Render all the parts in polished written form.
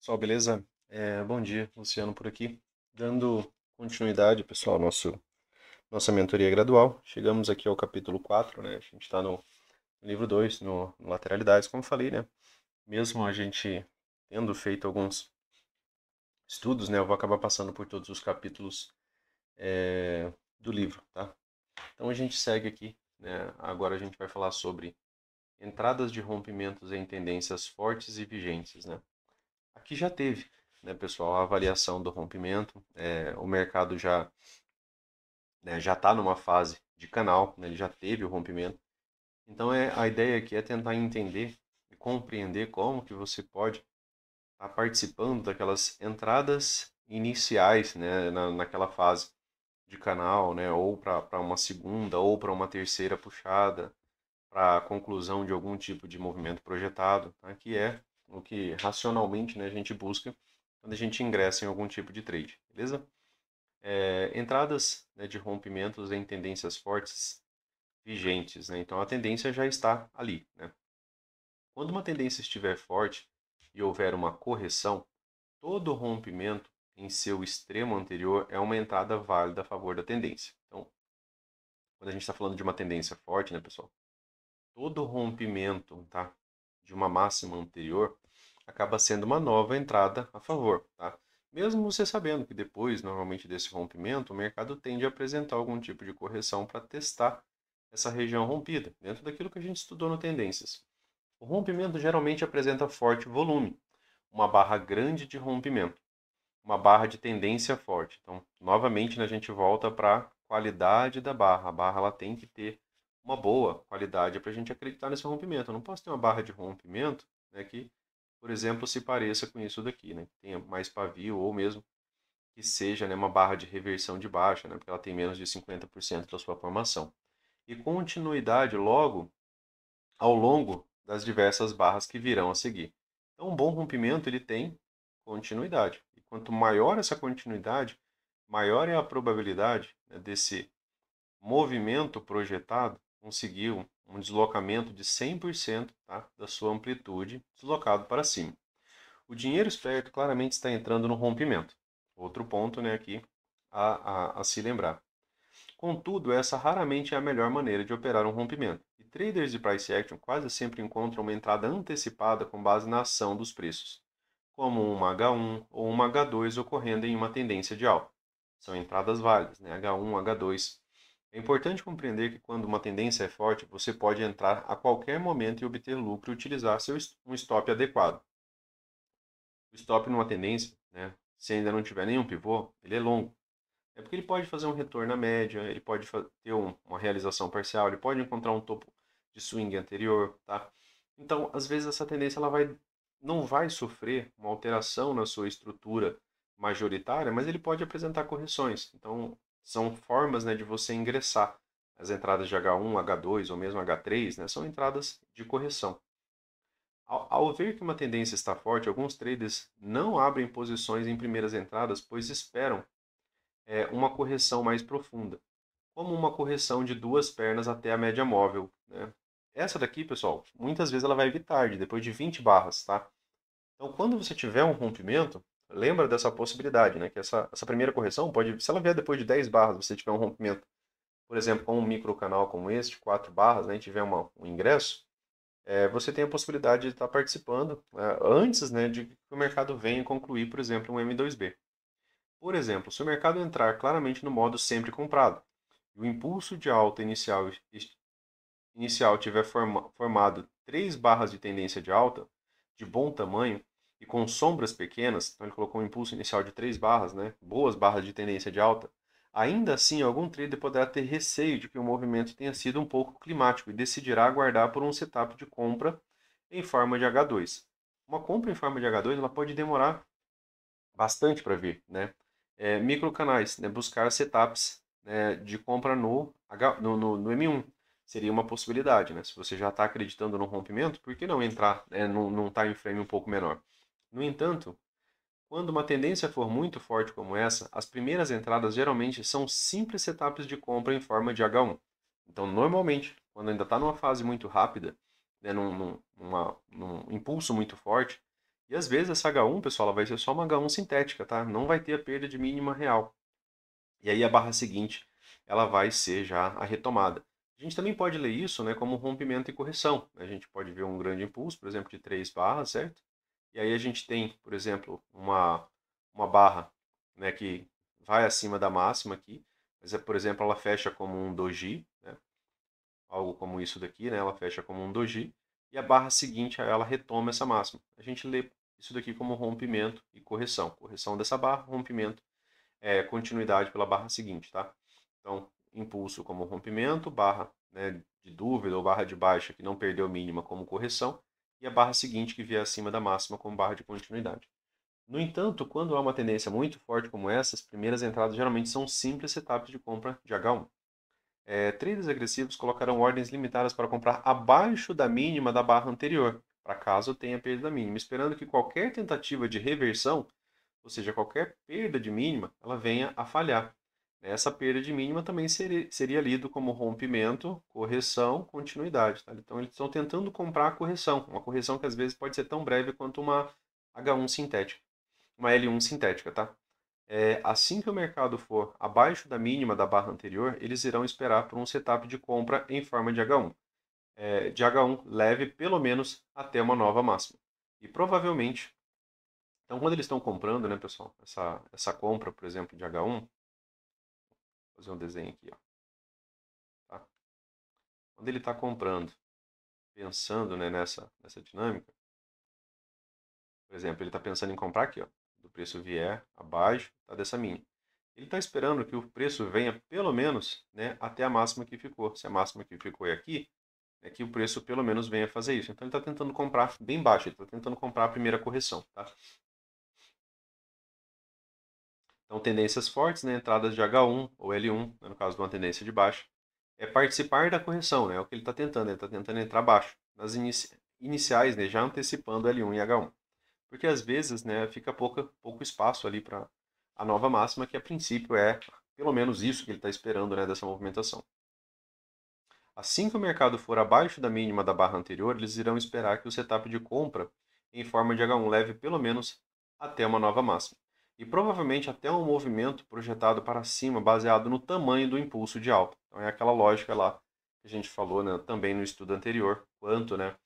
Pessoal, beleza? Bom dia, Luciano por aqui. Dando continuidade, pessoal, nossa mentoria gradual. Chegamos aqui ao capítulo 4, né? A gente está no livro 2, no Lateralidades, como eu falei, né? Mesmo a gente tendo feito alguns estudos, né? Eu vou acabar passando por todos os capítulos do livro, tá? Então a gente segue aqui, né? Agora a gente vai falar sobre entradas de rompimentos em tendências fortes e vigentes, né? Aqui já teve, né, pessoal, a avaliação do rompimento. O mercado já está numa fase de canal, né, ele já teve o rompimento. Então a ideia aqui é tentar entender e compreender como que você pode estar participando daquelas entradas iniciais, né, naquela fase de canal, né, ou para uma segunda ou para uma terceira puxada, para a conclusão de algum tipo de movimento projetado, tá? Que é o que racionalmente, né, a gente busca quando a gente ingressa em algum tipo de trade, beleza? Entradas, né, de rompimentos em tendências fortes vigentes, né? Então a tendência já está ali, né? Quando uma tendência estiver forte e houver uma correção, todo rompimento em seu extremo anterior é uma entrada válida a favor da tendência. Então, quando a gente está falando de uma tendência forte, né, pessoal? Todo rompimento, tá, de uma máxima anterior acaba sendo uma nova entrada a favor, tá? Mesmo você sabendo que depois, normalmente desse rompimento, o mercado tende a apresentar algum tipo de correção para testar essa região rompida, dentro daquilo que a gente estudou no Tendências. O rompimento geralmente apresenta forte volume, uma barra grande de rompimento, uma barra de tendência forte. Então, novamente, né, a gente volta para a qualidade da barra. A barra ela tem que ter uma boa qualidade para a gente acreditar nesse rompimento. Eu não posso ter uma barra de rompimento, né, que, por exemplo, se pareça com isso daqui, né, que tenha mais pavio ou mesmo que seja, né, uma barra de reversão de baixa, né, porque ela tem menos de 50% da sua formação. E continuidade logo ao longo das diversas barras que virão a seguir. Então, um bom rompimento ele tem continuidade. E quanto maior essa continuidade, maior é a probabilidade, né, desse movimento projetado conseguir um deslocamento de 100%, tá, da sua amplitude deslocado para cima. O dinheiro esperto claramente está entrando no rompimento. Outro ponto, né, aqui a se lembrar. Contudo, essa raramente é a melhor maneira de operar um rompimento, e traders de price action quase sempre encontram uma entrada antecipada com base na ação dos preços, como uma H1 ou uma H2 ocorrendo em uma tendência de alta. São entradas válidas, né? H1, H2. É importante compreender que quando uma tendência é forte, você pode entrar a qualquer momento e obter lucro e utilizar um stop adequado. O stop numa tendência, né, se ainda não tiver nenhum pivô, ele é longo. É porque ele pode fazer um retorno à média, ele pode ter uma realização parcial, ele pode encontrar um topo de swing anterior, tá? Então, às vezes essa tendência não vai sofrer uma alteração na sua estrutura majoritária, mas ele pode apresentar correções. Então, são formas, né, de você ingressar. As entradas de H1, H2 ou mesmo H3, né, são entradas de correção. Ao ver que uma tendência está forte, alguns traders não abrem posições em primeiras entradas, pois esperam uma correção mais profunda, como uma correção de duas pernas até a média móvel, né? Essa daqui, pessoal, muitas vezes ela vai vir tarde, depois de 20 barras, tá? Então, quando você tiver um rompimento, lembra dessa possibilidade, né? Que essa primeira correção pode, se ela vier depois de 10 barras, você tiver um rompimento, por exemplo, com um micro canal como este, 4 barras, né? E tiver um ingresso, você tem a possibilidade de estar participando antes, né, de que o mercado venha concluir, por exemplo, um M2B. Por exemplo, se o mercado entrar claramente no modo sempre comprado e o impulso de alta inicial tiver formado três barras de tendência de alta de bom tamanho e com sombras pequenas, então ele colocou um impulso inicial de três barras, né, boas barras de tendência de alta, ainda assim algum trader poderá ter receio de que o movimento tenha sido um pouco climático e decidirá aguardar por um setup de compra em forma de H2. Uma compra em forma de H2 ela pode demorar bastante para vir, né? Microcanais, né? Buscar setups, né, de compra no M1 seria uma possibilidade, né? Se você já está acreditando no rompimento, por que não entrar, né, num time frame um pouco menor? No entanto, quando uma tendência for muito forte como essa, as primeiras entradas geralmente são simples setups de compra em forma de H1. Então, normalmente, quando ainda está numa fase muito rápida, né, num impulso muito forte, E às vezes essa H1, pessoal, ela vai ser só uma H1 sintética, tá? Não vai ter a perda de mínima real. E aí a barra seguinte, ela vai ser já a retomada. A gente também pode ler isso, né, como rompimento e correção. A gente pode ver um grande impulso, por exemplo, de 3 barras, certo? E aí a gente tem, por exemplo, uma barra, né, que vai acima da máxima aqui, mas, por exemplo, ela fecha como um doji, né, algo como isso daqui, né, ela fecha como um doji, e a barra seguinte, ela retoma essa máxima. A gente lê isso daqui como rompimento e correção. Correção dessa barra, rompimento, continuidade pela barra seguinte, tá? Então, impulso como rompimento, barra, né, de dúvida ou barra de baixa que não perdeu mínima como correção, e a barra seguinte que vier acima da máxima como barra de continuidade. No entanto, quando há uma tendência muito forte como essa, as primeiras entradas geralmente são simples setups de compra de H1. Traders agressivos colocarão ordens limitadas para comprar abaixo da mínima da barra anterior, para caso tenha perda mínima, esperando que qualquer tentativa de reversão, ou seja, qualquer perda de mínima, ela venha a falhar. Essa perda de mínima também seria lido como rompimento, correção, continuidade. Tá? Então eles estão tentando comprar a correção, uma correção que às vezes pode ser tão breve quanto uma H1 sintética, uma L1 sintética, tá? Assim que o mercado for abaixo da mínima da barra anterior, eles irão esperar por um setup de compra em forma de H1. De H1 leve pelo menos até uma nova máxima. E provavelmente, então quando eles estão comprando, né, pessoal, essa compra, por exemplo, de H1, vou fazer um desenho aqui, ó, tá? Quando ele está comprando, pensando, né, nessa dinâmica, por exemplo, ele está pensando em comprar aqui, ó, do preço vier abaixo, tá, dessa mínima. Ele está esperando que o preço venha pelo menos, né, até a máxima que ficou. Se a máxima que ficou é aqui, é que o preço pelo menos venha fazer isso. Então ele está tentando comprar bem baixo, ele está tentando comprar a primeira correção. Tá? Então tendências fortes, né, entradas de H1 ou L1, né, no caso de uma tendência de baixa, é participar da correção, né, é o que ele está tentando entrar baixo, nas iniciais, né, já antecipando L1 e H1. Porque às vezes, né, fica pouco espaço ali para a nova máxima, que a princípio é pelo menos isso que ele está esperando, né, dessa movimentação. Assim que o mercado for abaixo da mínima da barra anterior, eles irão esperar que o setup de compra em forma de H1 leve pelo menos até uma nova máxima. E provavelmente até um movimento projetado para cima baseado no tamanho do impulso de alta. Então é aquela lógica lá que a gente falou, né, também no estudo anterior, quanto, né,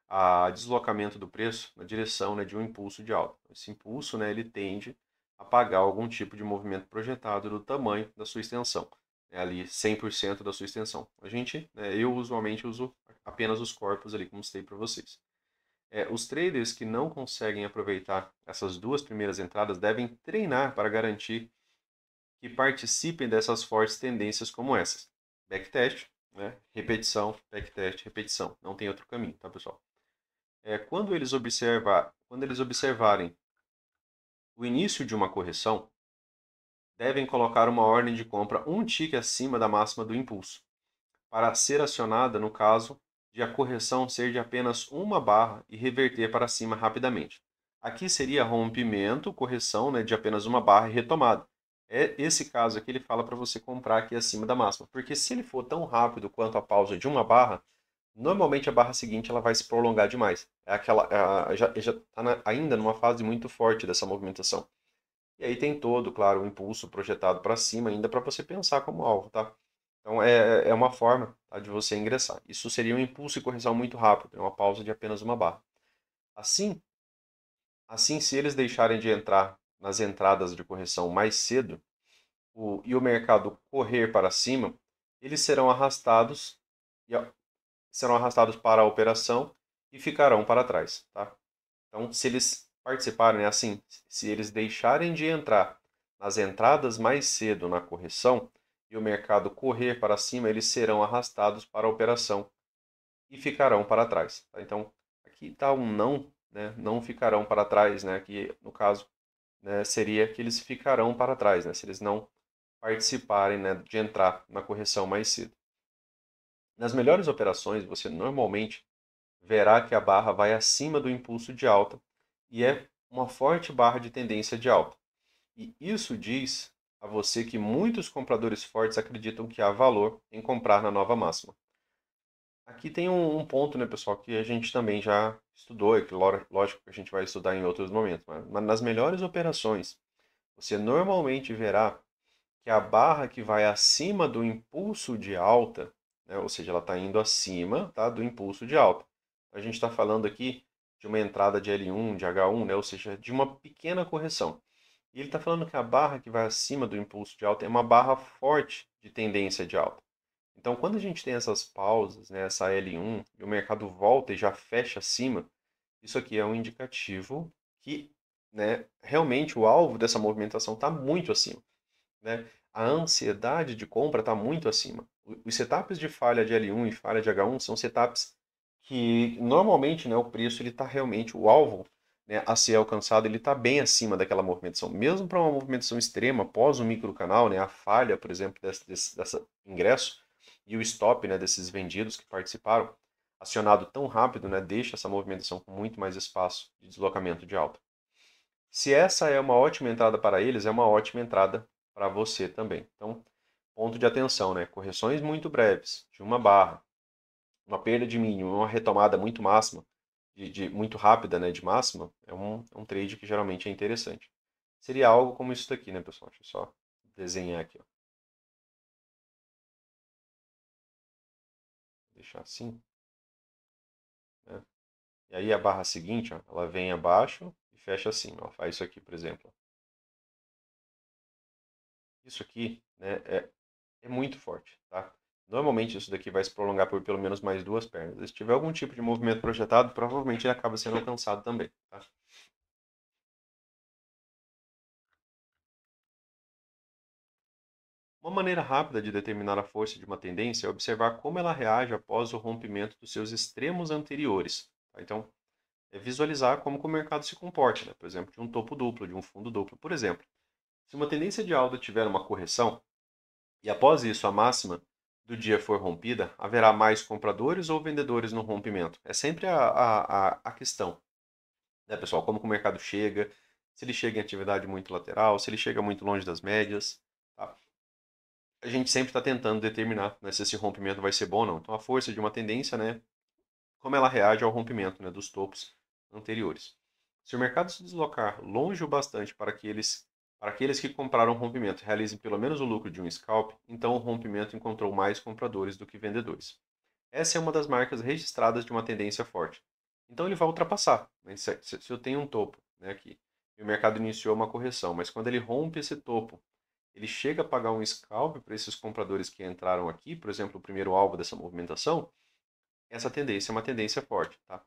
a deslocamento do preço na direção, né, de um impulso de alta. Esse impulso, né, ele tende a pagar algum tipo de movimento projetado do tamanho da sua extensão, né, ali 100% da sua extensão. Eu usualmente uso apenas os corpos ali, como citei para vocês. Os traders que não conseguem aproveitar essas duas primeiras entradas devem treinar para garantir que participem dessas fortes tendências como essas. Backtest, né, repetição, backtest, repetição. Não tem outro caminho, tá, pessoal? Quando eles observarem o início de uma correção, devem colocar uma ordem de compra um tique acima da máxima do impulso, para ser acionada no caso de a correção ser de apenas uma barra e reverter para cima rapidamente. Aqui seria rompimento, correção, né, de apenas uma barra e retomada. É esse caso aqui ele fala para você comprar aqui acima da máxima, porque se ele for tão rápido quanto a pausa de uma barra, normalmente a barra seguinte ela vai se prolongar demais. Já está ainda numa fase muito forte dessa movimentação. E aí tem todo, claro, o impulso projetado para cima ainda para você pensar como alvo, tá? Então é uma forma, tá, de você ingressar. Isso seria um impulso e correção muito rápido, é uma pausa de apenas uma barra. Assim, se eles deixarem de entrar nas entradas de correção mais cedo e o mercado correr para cima, eles e serão arrastados para a operação e ficarão para trás, tá? Então, se eles participarem, assim, se eles deixarem de entrar nas entradas mais cedo na correção e o mercado correr para cima, eles serão arrastados para a operação e ficarão para trás, tá? Então, aqui está um não, né? Não ficarão para trás, né? Que no caso, né, seria que eles ficarão para trás, né? Se eles não participarem, né, de entrar na correção mais cedo. Nas melhores operações, você normalmente verá que a barra vai acima do impulso de alta e é uma forte barra de tendência de alta. E isso diz a você que muitos compradores fortes acreditam que há valor em comprar na nova máxima. Aqui tem um ponto, né, pessoal, que a gente também já estudou, e que lógico que a gente vai estudar em outros momentos, mas nas melhores operações, você normalmente verá que a barra que vai acima do impulso de alta, né, ou seja, ela está indo acima, tá, do impulso de alta. A gente está falando aqui de uma entrada de L1, de H1, né, ou seja, de uma pequena correção. E ele está falando que a barra que vai acima do impulso de alta é uma barra forte de tendência de alta. Então, quando a gente tem essas pausas, né, essa L1, e o mercado volta e já fecha acima, isso aqui é um indicativo que, né, realmente o alvo dessa movimentação está muito acima, né? A ansiedade de compra está muito acima. Os setups de falha de L1 e falha de H1 são setups que normalmente, né, o preço ele está realmente o alvo, né, a ser alcançado, ele está bem acima daquela movimentação. Mesmo para uma movimentação extrema após o microcanal, né, a falha, por exemplo, dessa ingresso e o stop, né, desses vendidos que participaram, acionado tão rápido, né, deixa essa movimentação com muito mais espaço de deslocamento de alta. Se essa é uma ótima entrada para eles, é uma ótima entrada para você também. Então, ponto de atenção, né? Correções muito breves, de uma barra, uma perda de mínimo, uma retomada muito máxima, muito rápida, né, de máxima, é um trade que geralmente é interessante. Seria algo como isso daqui, né, pessoal? Deixa eu só desenhar aqui, ó. Deixar assim, né? E aí a barra seguinte, ó, ela vem abaixo e fecha assim, ó. Faz isso aqui, por exemplo. Isso aqui, né, é muito forte, tá? Normalmente isso daqui vai se prolongar por pelo menos mais duas pernas. Se tiver algum tipo de movimento projetado, provavelmente ele acaba sendo alcançado também, tá? Uma maneira rápida de determinar a força de uma tendência é observar como ela reage após o rompimento dos seus extremos anteriores, tá? Então, é visualizar como que o mercado se comporta, né? Por exemplo, de um topo duplo, de um fundo duplo. Por exemplo, se uma tendência de alta tiver uma correção, e após isso a máxima do dia for rompida, haverá mais compradores ou vendedores no rompimento? É sempre a questão, né, pessoal? Como que o mercado chega, se ele chega em atividade muito lateral, se ele chega muito longe das médias, tá? A gente sempre está tentando determinar, né, se esse rompimento vai ser bom ou não. Então, a força de uma tendência, né, como ela reage ao rompimento, né, dos topos anteriores. Se o mercado se deslocar longe o bastante para aqueles que compraram o rompimento realizem pelo menos o lucro de um scalp, então o rompimento encontrou mais compradores do que vendedores. Essa é uma das marcas registradas de uma tendência forte. Então ele vai ultrapassar, né? Se eu tenho um topo, né, aqui, e o mercado iniciou uma correção, mas quando ele rompe esse topo, ele chega a pagar um scalp para esses compradores que entraram aqui, por exemplo, o primeiro alvo dessa movimentação, essa tendência é uma tendência forte, tá?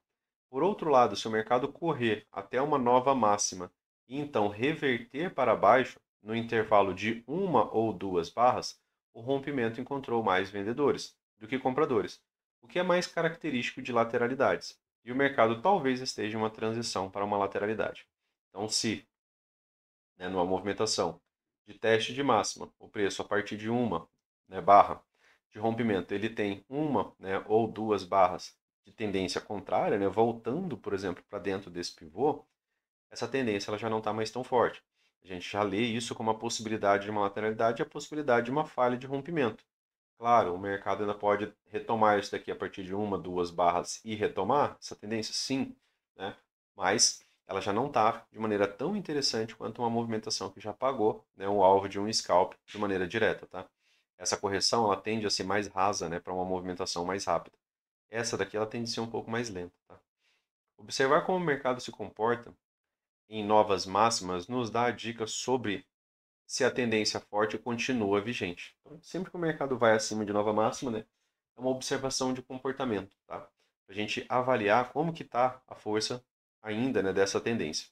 Por outro lado, se o mercado correr até uma nova máxima e então reverter para baixo no intervalo de uma ou duas barras, o rompimento encontrou mais vendedores do que compradores, o que é mais característico de lateralidades. E o mercado talvez esteja em uma transição para uma lateralidade. Então, se, né, numa movimentação de teste de máxima, o preço a partir de uma, né, barra de rompimento, ele tem uma, né, ou duas barras de tendência contrária, né, voltando, por exemplo, para dentro desse pivô, essa tendência ela já não está mais tão forte. A gente já lê isso como a possibilidade de uma lateralidade e a possibilidade de uma falha de rompimento. Claro, o mercado ainda pode retomar isso daqui a partir de uma, duas barras e retomar essa tendência, sim, né? Mas ela já não está de maneira tão interessante quanto uma movimentação que já pagou, né, o alvo de um scalp de maneira direta, tá? Essa correção ela tende a ser mais rasa, né, para uma movimentação mais rápida. Essa daqui ela tende a ser um pouco mais lenta, tá? Observar como o mercado se comporta em novas máximas nos dá dicas sobre se a tendência forte continua vigente. Então, sempre que o mercado vai acima de nova máxima, né, é uma observação de comportamento, tá? Para a gente avaliar como que está a força ainda, né, dessa tendência.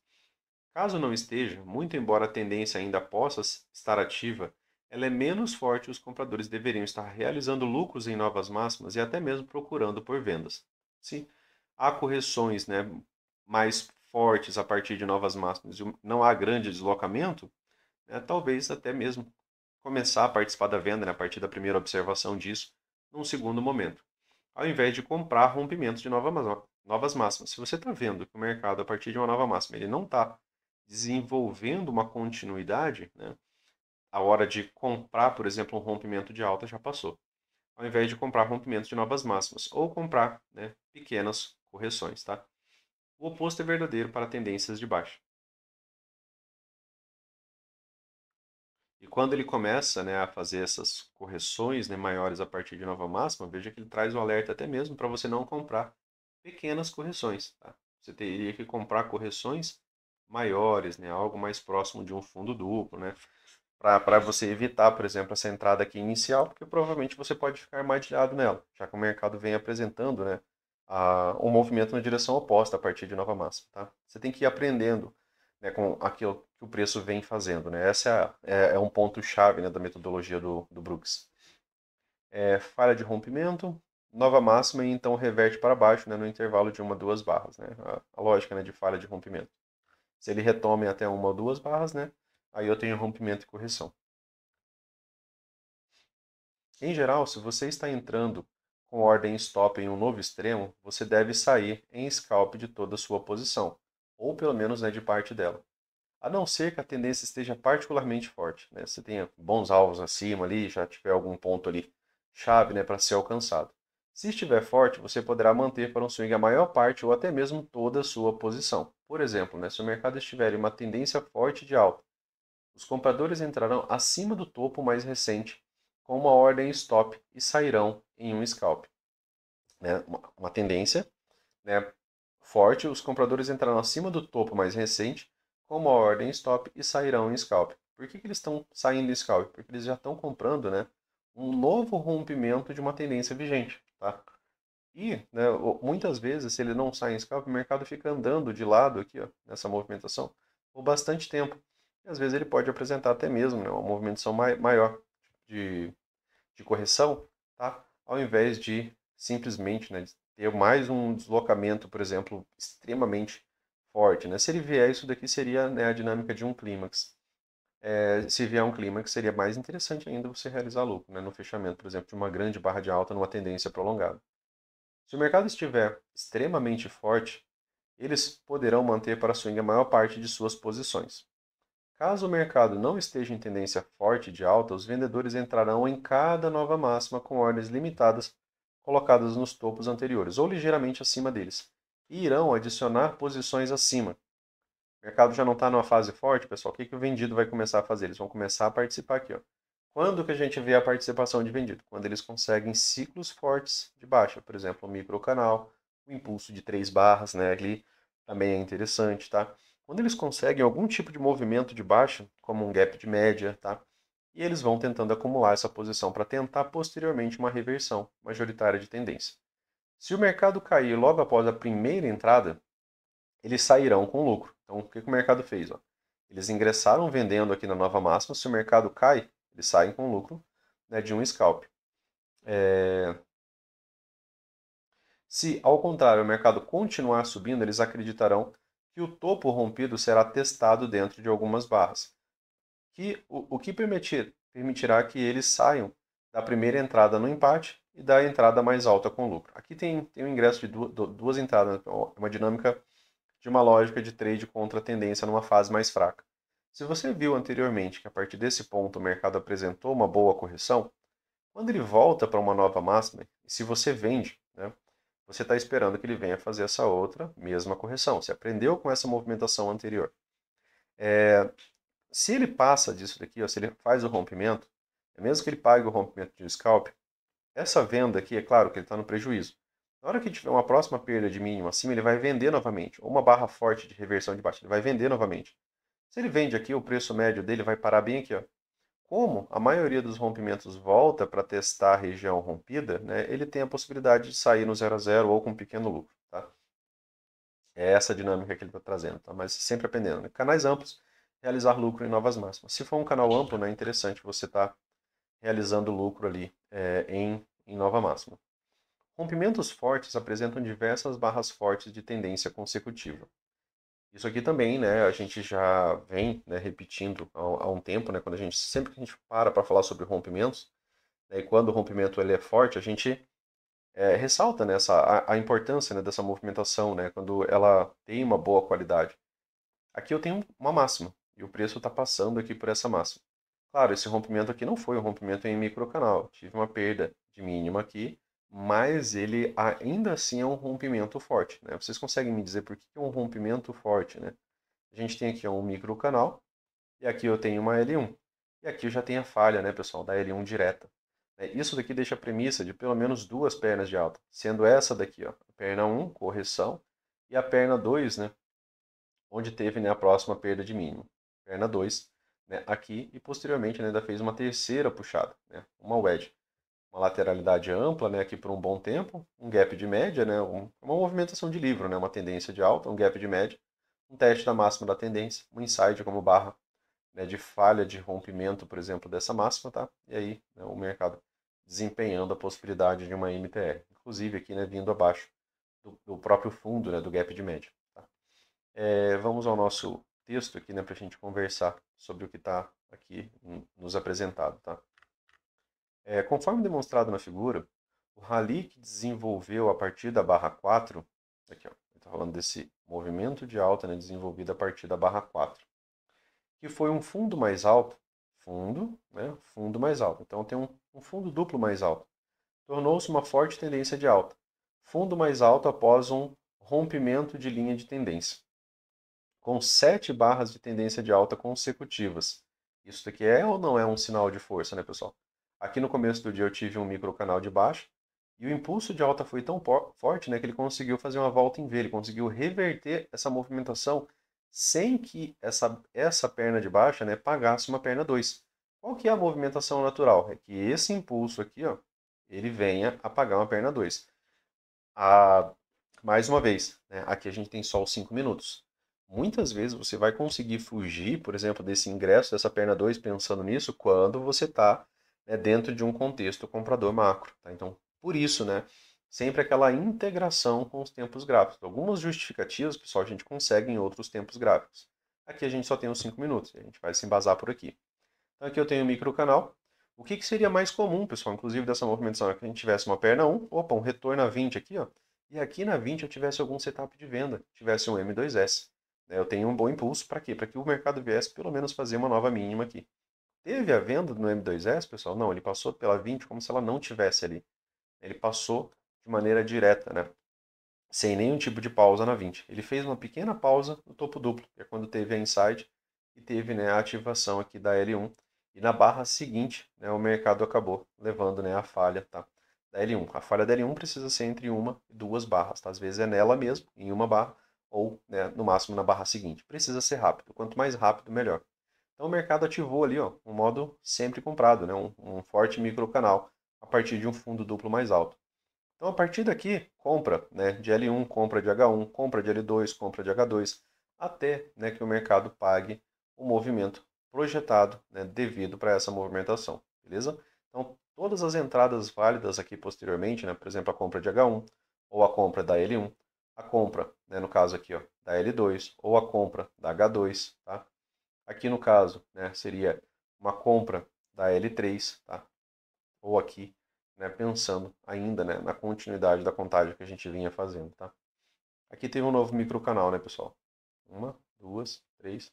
Caso não esteja, muito embora a tendência ainda possa estar ativa, ela é menos forte e os compradores deveriam estar realizando lucros em novas máximas e até mesmo procurando por vendas. Se há correções, né, mais fortes a partir de novas máximas e não há grande deslocamento, né, talvez até mesmo começar a participar da venda, né, a partir da primeira observação disso, num segundo momento, ao invés de comprar rompimentos de novas máximas. Se você está vendo que o mercado, a partir de uma nova máxima, ele não está desenvolvendo uma continuidade, né, a hora de comprar, por exemplo, um rompimento de alta já passou. Ao invés de comprar rompimentos de novas máximas, ou comprar, né, pequenas correções, tá? O oposto é verdadeiro para tendências de baixa. E quando ele começa, né, a fazer essas correções, né, maiores a partir de nova máxima, veja que ele traz o alerta até mesmo para você não comprar pequenas correções. Tá? Você teria que comprar correções maiores, né, algo mais próximo de um fundo duplo, né, para você evitar, por exemplo, essa entrada aqui inicial, porque provavelmente você pode ficar armadilhado nela, já que o mercado vem apresentando, né, um movimento na direção oposta a partir de nova máxima. Tá? Você tem que ir aprendendo, né, com aquilo que o preço vem fazendo. Né? Essa é um ponto-chave, né, da metodologia do Brooks. Falha de rompimento, nova máxima e então reverte para baixo, né, no intervalo de uma ou duas barras. Né? A lógica, né, de falha de rompimento. Se ele retome até uma ou duas barras, né, aí eu tenho rompimento e correção. Em geral, se você está entrando com ordem stop em um novo extremo, você deve sair em scalp de toda a sua posição, ou pelo menos, né, de parte dela. A não ser que a tendência esteja particularmente forte, né? Você tenha bons alvos acima ali, já tiver algum ponto ali chave, né, para ser alcançado. Se estiver forte, você poderá manter para um swing a maior parte ou até mesmo toda a sua posição. Por exemplo, né, se o mercado estiver em uma tendência forte de alta, os compradores entrarão acima do topo mais recente com uma ordem stop e sairão em um scalp. Né? Uma tendência, né, forte, os compradores entrarão acima do topo mais recente com uma ordem stop e sairão em scalp. Por que eles estão saindo em scalp? Porque eles já estão comprando, né, um novo rompimento de uma tendência vigente. Tá? E, né, muitas vezes, se ele não sai em scalp, o mercado fica andando de lado aqui, ó, nessa movimentação, por bastante tempo. E às vezes ele pode apresentar até mesmo, né, uma movimentação maior de, de correção, tá? Ao invés de simplesmente, né, de ter mais um deslocamento, por exemplo, extremamente forte. Né? Se ele vier, isso daqui seria, né, a dinâmica de um clímax. Se vier um clímax, seria mais interessante ainda você realizar lucro, né, no fechamento, por exemplo, de uma grande barra de alta numa tendência prolongada. Se o mercado estiver extremamente forte, eles poderão manter para swing a maior parte de suas posições. Caso o mercado não esteja em tendência forte de alta, os vendedores entrarão em cada nova máxima com ordens limitadas colocadas nos topos anteriores ou ligeiramente acima deles e irão adicionar posições acima. O mercado já não está numa fase forte, pessoal. O que o vendido vai começar a fazer? Eles vão começar a participar aqui. Ó. Quando que a gente vê a participação de vendido? Quando eles conseguem ciclos fortes de baixa. Por exemplo, o microcanal, o impulso de 3 barras, né? Ali também é interessante, tá? Quando eles conseguem algum tipo de movimento de baixa, como um gap de média, tá? E eles vão tentando acumular essa posição para tentar posteriormente uma reversão majoritária de tendência. Se o mercado cair logo após a primeira entrada, eles sairão com lucro. Então, o que o mercado fez? Ó? Eles ingressaram vendendo aqui na nova máxima. Se o mercado cai, eles saem com lucro, né, de um scalp. Se, ao contrário, o mercado continuar subindo, eles acreditarão que o topo rompido será testado dentro de algumas barras. O que permitirá que eles saiam da primeira entrada no empate e da entrada mais alta com lucro. Aqui tem o ingresso de duas entradas, então, uma dinâmica de uma lógica de trade contra a tendência numa fase mais fraca. Se você viu anteriormente que a partir desse ponto o mercado apresentou uma boa correção, quando ele volta para uma nova máxima, e se você vende, né, você está esperando que ele venha fazer essa outra mesma correção. Você aprendeu com essa movimentação anterior. Se ele passa disso daqui, ó, se ele faz o rompimento, mesmo que ele pague o rompimento de scalp, essa venda aqui, é claro que ele está no prejuízo. Na hora que tiver uma próxima perda de mínimo acima, ele vai vender novamente. Ou uma barra forte de reversão de baixo, ele vai vender novamente. Se ele vende aqui, o preço médio dele vai parar bem aqui. Ó. Como a maioria dos rompimentos volta para testar a região rompida, né, ele tem a possibilidade de sair no 0 a 0 ou com um pequeno lucro. Tá? É essa a dinâmica que ele está trazendo. Tá? Mas sempre aprendendo. Né? Canais amplos, realizar lucro em novas máximas. Se for um canal amplo, né, é interessante você estar realizando lucro ali em nova máxima. Rompimentos fortes apresentam diversas barras fortes de tendência consecutiva. Isso aqui também, né, a gente já vem, né, repetindo há um tempo, né, sempre que a gente para falar sobre rompimentos, né, e quando o rompimento ele é forte, a gente ressalta, né, a importância, né, dessa movimentação, né, quando ela tem uma boa qualidade. Aqui eu tenho uma máxima e o preço está passando aqui por essa máxima. Claro, esse rompimento aqui não foi um rompimento em microcanal, tive uma perda de mínima aqui, mas ele ainda assim é um rompimento forte, né? Vocês conseguem me dizer por que é um rompimento forte, né? A gente tem aqui um microcanal, e aqui eu tenho uma L1. E aqui eu já tenho a falha, né, pessoal, da L1 direta. Isso daqui deixa a premissa de pelo menos duas pernas de alta, sendo essa daqui, ó, a perna 1, correção, e a perna 2, né, onde teve, né, a próxima perda de mínimo. Perna 2, né, aqui, e posteriormente, né, ainda fez uma terceira puxada, né, uma wedge. Uma lateralidade ampla, né, aqui por um bom tempo, um gap de média, né, uma movimentação de livro, né, uma tendência de alta, um gap de média, um teste da máxima da tendência, um inside como barra, né, de falha de rompimento, por exemplo, dessa máxima, tá? E aí, né, o mercado desempenhando a possibilidade de uma MTR, inclusive aqui, né, vindo abaixo do próprio fundo, né, do gap de média. Tá? Vamos ao nosso texto aqui, né, para a gente conversar sobre o que está aqui nos apresentado, tá? Conforme demonstrado na figura, o rally que desenvolveu a partir da barra 4, aqui ó, está falando desse movimento de alta, né, desenvolvido a partir da barra 4, que foi um fundo mais alto, fundo mais alto. Então tem um fundo duplo mais alto. Tornou-se uma forte tendência de alta. Fundo mais alto após um rompimento de linha de tendência, com 7 barras de tendência de alta consecutivas. Isso aqui é ou não é um sinal de força, né, pessoal? Aqui no começo do dia eu tive um microcanal de baixa e o impulso de alta foi tão forte, né, que ele conseguiu fazer uma volta em V, ele conseguiu reverter essa movimentação sem que essa perna de baixa, né, pagasse uma perna 2. Qual que é a movimentação natural? É que esse impulso aqui, ó, ele venha a pagar uma perna 2. Mais uma vez, né, aqui a gente tem só os 5 minutos. Muitas vezes você vai conseguir fugir, por exemplo, desse ingresso, dessa perna 2, pensando nisso, quando você está, né, dentro de um contexto comprador macro. Tá? Então, por isso, né, sempre aquela integração com os tempos gráficos. Algumas justificativas, pessoal, a gente consegue em outros tempos gráficos. Aqui a gente só tem os 5 minutos, a gente vai se embasar por aqui. Então aqui eu tenho o microcanal. O que seria mais comum, pessoal, inclusive dessa movimentação, é que a gente tivesse uma perna 1, opa, um retorno a 20 aqui, ó, e aqui na 20 eu tivesse algum setup de venda, tivesse um M2S. Né? Eu tenho um bom impulso, para quê? Para que o mercado viesse pelo menos fazer uma nova mínima aqui. Teve a venda no M2S, pessoal? Não, ele passou pela 20 como se ela não tivesse ali. Ele passou de maneira direta, né? Sem nenhum tipo de pausa na 20. Ele fez uma pequena pausa no topo duplo, que é quando teve a inside e teve, né, a ativação aqui da L1. E na barra seguinte, né, o mercado acabou levando, né, a falha, tá, da L1. A falha da L1 precisa ser entre uma e duas barras. Tá? Às vezes é nela mesmo, em uma barra, ou, né, no máximo na barra seguinte. Precisa ser rápido. Quanto mais rápido, melhor. Então o mercado ativou ali, ó, um modo sempre comprado, né, um forte microcanal a partir de um fundo duplo mais alto. Então, a partir daqui, compra, né, de L1, compra de H1, compra de L2, compra de H2, até, né, que o mercado pague o movimento projetado, né, devido para essa movimentação, beleza? Então, todas as entradas válidas aqui posteriormente, né, por exemplo, a compra de H1 ou a compra da L1, a compra, né, no caso aqui, ó, da L2 ou a compra da H2, tá? Aqui no caso, né, seria uma compra da L3, tá? Ou aqui, né, pensando ainda, né, na continuidade da contagem que a gente vinha fazendo, tá? Aqui tem um novo microcanal, né, pessoal? Uma, duas, três,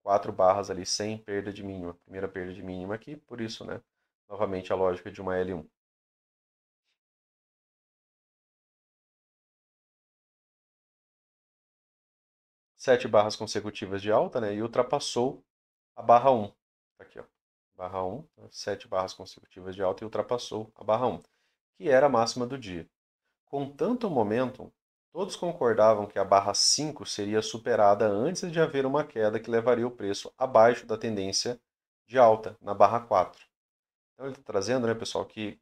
4 barras ali sem perda de mínima. Primeira perda de mínima aqui, por isso, né, novamente a lógica de uma L1. 7 barras consecutivas de alta, né, e ultrapassou a barra 1. Tá aqui, ó. Barra 1, 7 barras consecutivas de alta e ultrapassou a barra 1, que era a máxima do dia. Com tanto momentum, todos concordavam que a barra 5 seria superada antes de haver uma queda que levaria o preço abaixo da tendência de alta na barra 4. Então ele está trazendo, né, pessoal, que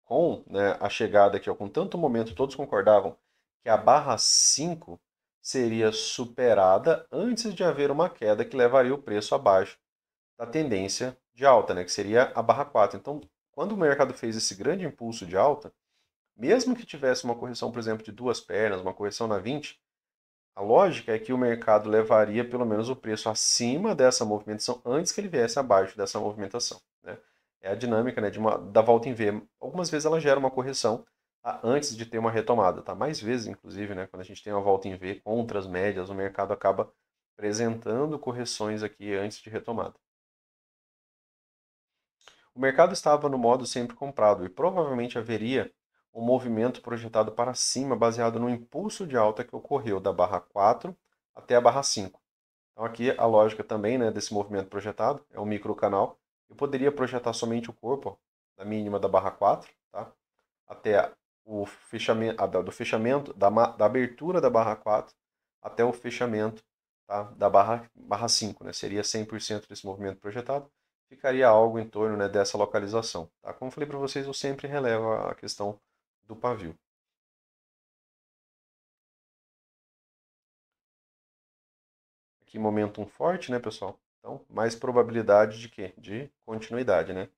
com, né, a chegada aqui, ó, com tanto momento, todos concordavam que a barra 5 seria superada antes de haver uma queda que levaria o preço abaixo da tendência de alta, né, que seria a barra 4. Então, quando o mercado fez esse grande impulso de alta, mesmo que tivesse uma correção, por exemplo, de duas pernas, uma correção na 20, a lógica é que o mercado levaria pelo menos o preço acima dessa movimentação antes que ele viesse abaixo dessa movimentação. Né? É a dinâmica, né, da volta em V. Algumas vezes ela gera uma correção, tá, antes de ter uma retomada. Tá? Mais vezes, inclusive, né, quando a gente tem uma volta em V contra as médias, o mercado acaba apresentando correções aqui antes de retomada. O mercado estava no modo sempre comprado e provavelmente haveria um movimento projetado para cima baseado no impulso de alta que ocorreu da barra 4 até a barra 5. Então aqui a lógica também, né, desse movimento projetado é um microcanal. Eu poderia projetar somente o corpo, ó, da mínima da barra 4, tá, até o fechamento, do fechamento da abertura da barra 4 até o fechamento, tá, da barra 5, né? Seria 100% desse movimento projetado, ficaria algo em torno, né, dessa localização. Tá? Como eu falei para vocês, eu sempre relevo a questão do pavio. Aqui momentum forte, né, pessoal? Então, mais probabilidade de quê? De continuidade, né?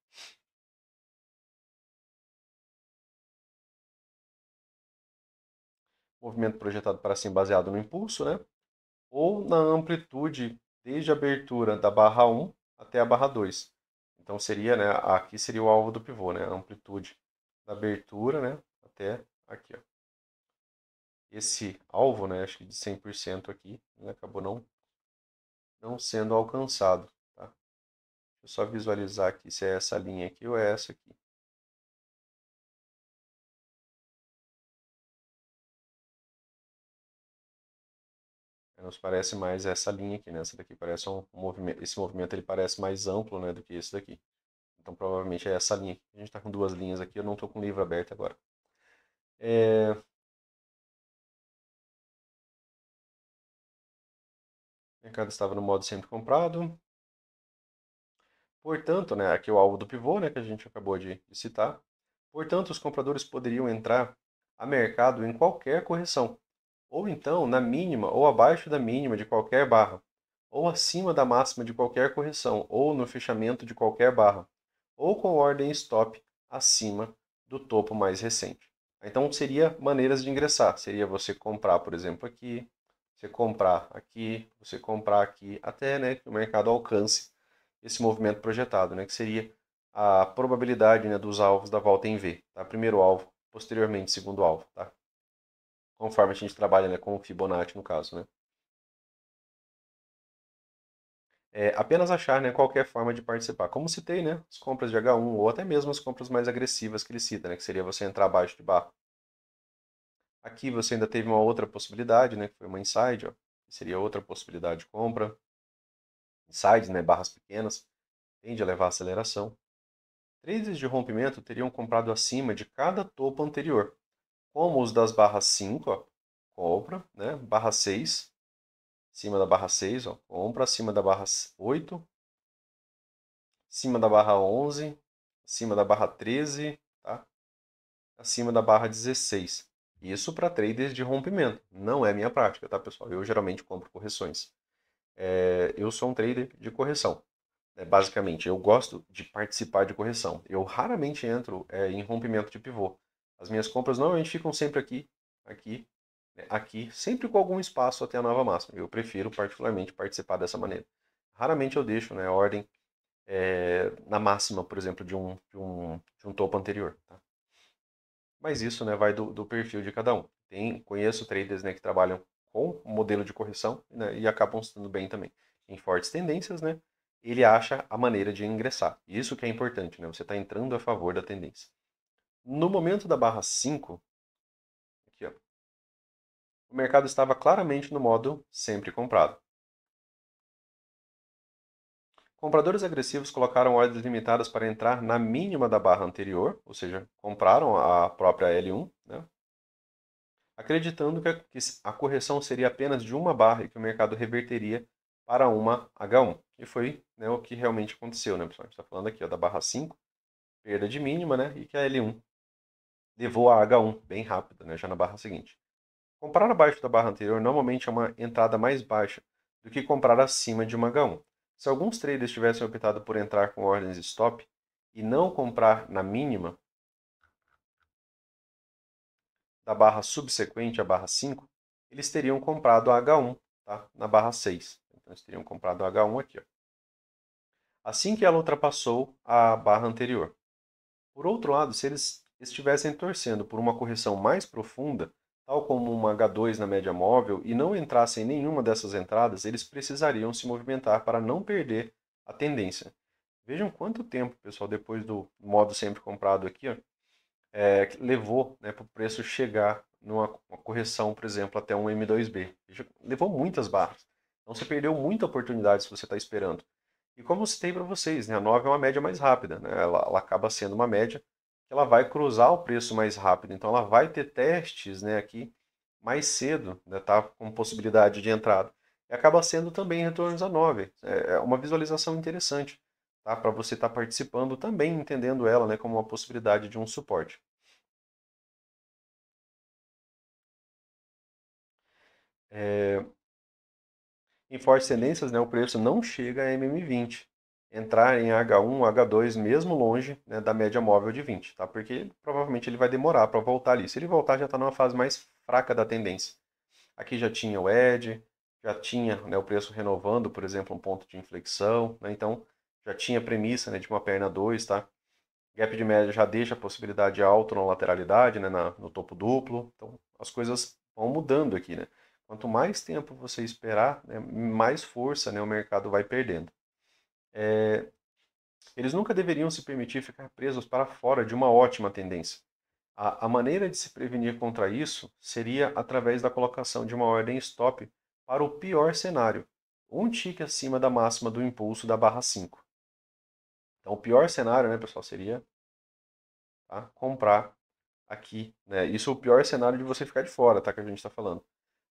Movimento projetado para cima baseado no impulso, né? Ou na amplitude desde a abertura da barra 1 até a barra 2. Então seria, né, aqui seria o alvo do pivô, né? A amplitude da abertura, né, até aqui, ó. Esse alvo, né, acho que de 100% aqui, né, acabou não sendo alcançado, tá? Deixa eu só visualizar aqui se é essa linha aqui ou é essa aqui. Nos parece mais essa linha aqui, né? Essa daqui parece um movimento, esse movimento ele parece mais amplo, né, do que esse daqui. Então provavelmente é essa linha aqui. A gente está com duas linhas aqui, eu não estou com o livro aberto agora. O mercado estava no modo sempre comprado. Portanto, né, aqui é o alvo do pivô, né, que a gente acabou de citar. Portanto, os compradores poderiam entrar a mercado em qualquer correção, ou então na mínima ou abaixo da mínima de qualquer barra, ou acima da máxima de qualquer correção, ou no fechamento de qualquer barra, ou com ordem stop acima do topo mais recente. Então, seria maneiras de ingressar. Seria você comprar, por exemplo, aqui, você comprar aqui, até, né, que o mercado alcance esse movimento projetado, né, que seria a probabilidade, né, dos alvos da volta em V. Tá? Primeiro alvo, posteriormente segundo alvo. Tá? Conforme a gente trabalha, né, com o Fibonacci no caso. Né? Apenas achar, né, qualquer forma de participar. Como citei, né, as compras de H1 ou até mesmo as compras mais agressivas que ele cita, né, que seria você entrar abaixo de barra. Aqui você ainda teve uma outra possibilidade, né, que foi uma inside, ó, que seria outra possibilidade de compra. Insides, né, barras pequenas, tende a levar a aceleração. Traders de rompimento teriam comprado acima de cada topo anterior, como os das barras 5, ó, compra, né, barra 6, acima da barra 6, ó, compra, acima da barra 8, acima da barra 11, acima da barra 13, tá? Acima da barra 16. Isso para traders de rompimento. Não é minha prática, tá, pessoal? Eu geralmente compro correções. Eu sou um trader de correção. Basicamente, eu gosto de participar de correção. Eu raramente entro em rompimento de pivô. As minhas compras normalmente ficam sempre aqui, aqui, né, aqui, sempre com algum espaço até a nova máxima. Eu prefiro particularmente participar dessa maneira. Raramente eu deixo, né, a ordem na máxima, por exemplo, de um topo anterior. Tá? Mas isso, né, vai do perfil de cada um. Conheço traders, né, que trabalham com modelo de correção, né, e acabam estando bem também. Em fortes tendências, né, ele acha a maneira de ingressar. Isso que é importante, né, você está entrando a favor da tendência. No momento da barra 5, aqui, ó, o mercado estava claramente no modo sempre comprado. Compradores agressivos colocaram ordens limitadas para entrar na mínima da barra anterior, ou seja, compraram a própria L1, né, acreditando que a correção seria apenas de uma barra e que o mercado reverteria para uma H1. E foi, né, o que realmente aconteceu, né, pessoal? A gente está falando aqui, ó, da barra 5, perda de mínima, né, e que a L1 levou a H1 bem rápida, né, já na barra seguinte. Comprar abaixo da barra anterior normalmente é uma entrada mais baixa do que comprar acima de uma H1. Se alguns traders tivessem optado por entrar com ordens stop e não comprar na mínima da barra subsequente à barra 5, eles teriam comprado a H1, tá? Na barra 6. Então, eles teriam comprado a H1 aqui, ó, assim que ela ultrapassou a barra anterior. Por outro lado, se eles estivessem torcendo por uma correção mais profunda, tal como uma H2 na média móvel, e não entrassem em nenhuma dessas entradas, eles precisariam se movimentar para não perder a tendência. Vejam quanto tempo, pessoal, depois do modo sempre comprado aqui, ó, que levou, né, para o preço chegar numa uma correção, por exemplo, até um M2B. Levou muitas barras. Então você perdeu muita oportunidade se você está esperando. E como eu citei para vocês, né, a 9 é uma média mais rápida, né? Ela acaba sendo uma média que ela vai cruzar o preço mais rápido. Então ela vai ter testes, né, aqui mais cedo, né, tá, com possibilidade de entrada. E acaba sendo também retornos a 9. É uma visualização interessante, tá, para você estar participando também, entendendo ela, né, como uma possibilidade de um suporte. Em fortes tendências, né, o preço não chega a MM20. Entrar em H1, H2, mesmo longe, né, da média móvel de 20, tá? Porque provavelmente ele vai demorar para voltar ali. Se ele voltar, já está numa fase mais fraca da tendência. Aqui já tinha o ED, já tinha, né, o preço renovando, por exemplo, um ponto de inflexão, né? Então já tinha premissa, né, de uma perna 2, tá? Gap de média já deixa a possibilidade alta na lateralidade, né, no topo duplo. Então as coisas vão mudando aqui, né? Quanto mais tempo você esperar, né, mais força, né, o mercado vai perdendo. Eles nunca deveriam se permitir ficar presos para fora de uma ótima tendência. A maneira de se prevenir contra isso seria através da colocação de uma ordem stop para o pior cenário, um tique acima da máxima do impulso da barra 5. Então, o pior cenário, né, pessoal, seria, tá, comprar aqui, né? Isso é o pior cenário de você ficar de fora, tá, que a gente está falando.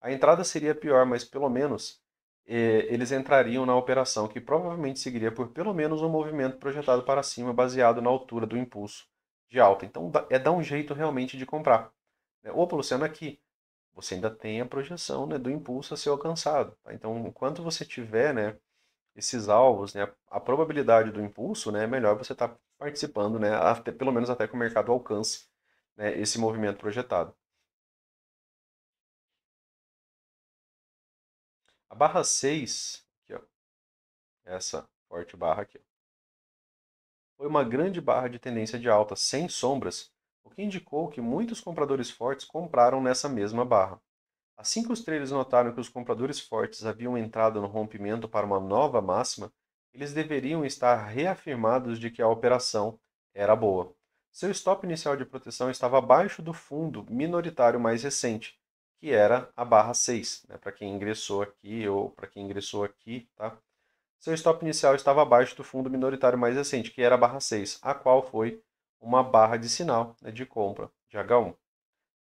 A entrada seria pior, mas pelo menos eles entrariam na operação, que provavelmente seguiria por pelo menos um movimento projetado para cima, baseado na altura do impulso de alta. Então é dar um jeito realmente de comprar, né? Opa, Luciano, aqui você ainda tem a projeção, né, do impulso a ser alcançado, tá? Então, enquanto você tiver, né, esses alvos, né, a probabilidade do impulso, né, é melhor você estar participando, né, até, pelo menos até que o mercado alcance, né, esse movimento projetado. A barra 6, aqui, ó, essa forte barra aqui, ó, foi uma grande barra de tendência de alta, sem sombras, o que indicou que muitos compradores fortes compraram nessa mesma barra. Assim que os traders notaram que os compradores fortes haviam entrado no rompimento para uma nova máxima, eles deveriam estar reafirmados de que a operação era boa. Seu stop inicial de proteção estava abaixo do fundo minoritário mais recente, que era a barra 6, né, para quem ingressou aqui ou para quem ingressou aqui, tá? Seu stop inicial estava abaixo do fundo minoritário mais recente, que era a barra 6, a qual foi uma barra de sinal, né, de compra de H1.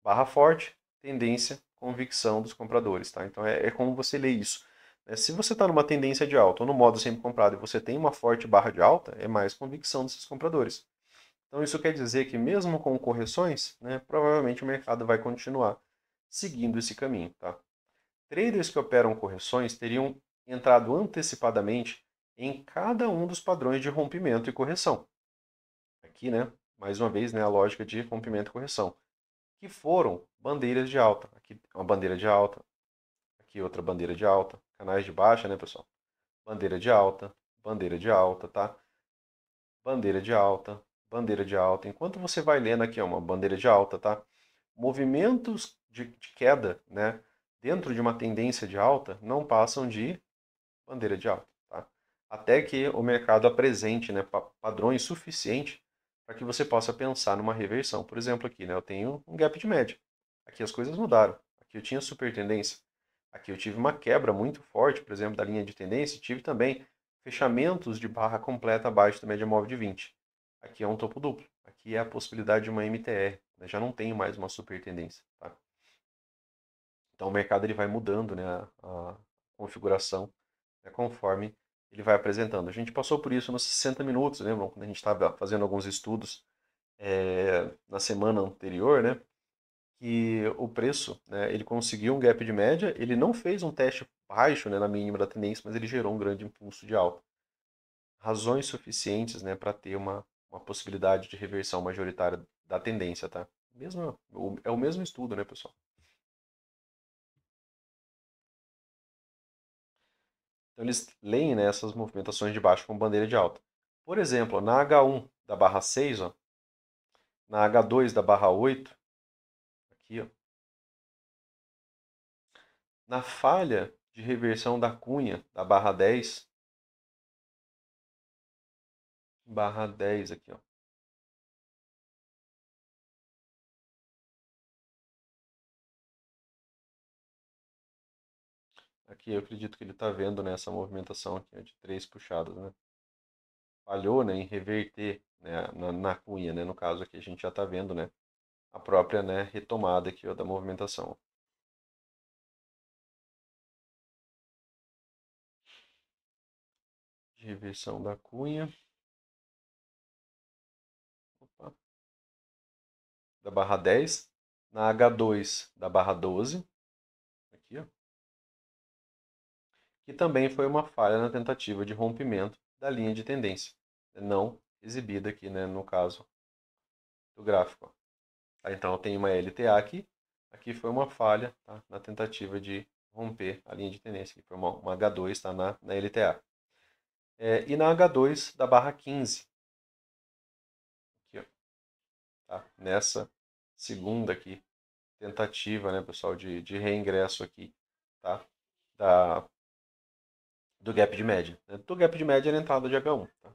Barra forte, tendência, convicção dos compradores, tá? Então é como você lê isso, né? Se você está numa tendência de alta ou no modo sempre comprado e você tem uma forte barra de alta, é mais convicção desses compradores. Então isso quer dizer que mesmo com correções, né, provavelmente o mercado vai continuar seguindo esse caminho, tá? Traders que operam correções teriam entrado antecipadamente em cada um dos padrões de rompimento e correção. Aqui, né, mais uma vez, né, a lógica de rompimento e correção, que foram bandeiras de alta. Aqui uma bandeira de alta, aqui outra bandeira de alta, canais de baixa, né, pessoal? Bandeira de alta, tá? Bandeira de alta, bandeira de alta. Enquanto você vai lendo aqui, ó, uma bandeira de alta, tá? Movimentos de queda, né, dentro de uma tendência de alta não passam de bandeira de alta, tá? Até que o mercado apresente, né, padrões suficientes para que você possa pensar numa reversão. Por exemplo, aqui, né, eu tenho um gap de média. Aqui as coisas mudaram. Aqui eu tinha super tendência. Aqui eu tive uma quebra muito forte, por exemplo, da linha de tendência. Tive também fechamentos de barra completa abaixo da média móvel de 20. Aqui é um topo duplo. Aqui é a possibilidade de uma MTR. Né? Já não tenho mais uma super tendência. Tá? Então o mercado ele vai mudando, né, a configuração, né, conforme ele vai apresentando. A gente passou por isso nos 60 minutos, lembram? Quando a gente estava fazendo alguns estudos na semana anterior, né? Que o preço, né, ele conseguiu um gap de média, ele não fez um teste baixo, né, na mínima da tendência, mas ele gerou um grande impulso de alta. Razões suficientes, né, para ter uma possibilidade de reversão majoritária da tendência, tá? Mesmo, é o mesmo estudo, né, pessoal? Então eles leem, né, essas movimentações de baixo com bandeira de alta. Por exemplo, na H1 da barra 6, ó, na H2 da barra 8, aqui, ó, na falha de reversão da cunha da barra 10 aqui, ó, aqui eu acredito que ele está vendo, né, essa movimentação aqui, ó, de 3 puxadas, né? Falhou, né, em reverter, né, na cunha, né? No caso aqui a gente já está vendo, né, a própria, né, retomada aqui, ó, da movimentação. Reversão da cunha. Opa. Da barra 10. Na H2 da barra 12. Aqui, ó. Que também foi uma falha na tentativa de rompimento da linha de tendência, não exibida aqui, né, no caso do gráfico. Tá, então eu tenho uma LTA aqui, aqui foi uma falha, tá, na tentativa de romper a linha de tendência, aqui foi uma H2, tá, na LTA. E na H2 da barra 15, aqui, ó, tá, nessa segunda aqui, tentativa, né, pessoal, de reingresso aqui, tá, do gap de média. Né, do gap de média na entrada de H1, tá?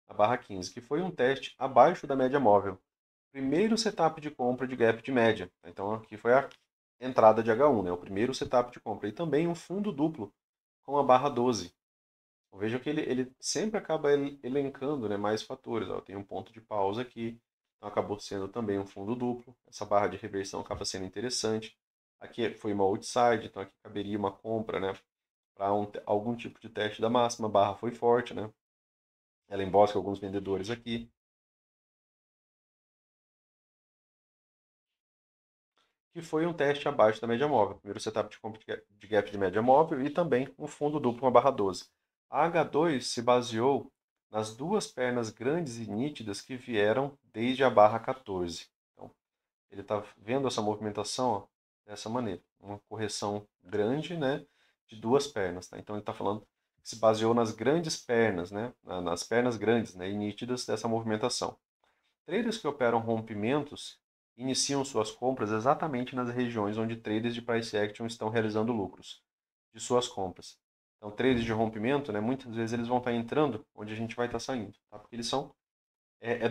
A barra 15, que foi um teste abaixo da média móvel. Primeiro setup de compra de gap de média. Então aqui foi a entrada de H1, né? O primeiro setup de compra. E também um fundo duplo com a barra 12. Então, veja que ele sempre acaba elencando, né, mais fatores. Ó, tem um ponto de pausa aqui, então acabou sendo também um fundo duplo. Essa barra de reversão acaba sendo interessante. Aqui foi uma outside, então aqui caberia uma compra, né, para algum tipo de teste da máxima. A barra foi forte, né? Ela embosca alguns vendedores aqui. Que foi um teste abaixo da média móvel. Primeiro setup de compra de gap de média móvel e também um fundo duplo, uma barra 12. A H2 se baseou nas duas pernas grandes e nítidas que vieram desde a barra 14. Então, ele está vendo essa movimentação, ó, dessa maneira. Uma correção grande, né, de duas pernas. Tá? Então, ele está falando que se baseou nas grandes pernas, né, nas pernas grandes, né, e nítidas dessa movimentação. Traders que operam rompimentos iniciam suas compras exatamente nas regiões onde traders de price action estão realizando lucros de suas compras. Então, traders de rompimento, né, muitas vezes eles vão estar entrando onde a gente vai estar saindo, tá? Porque eles são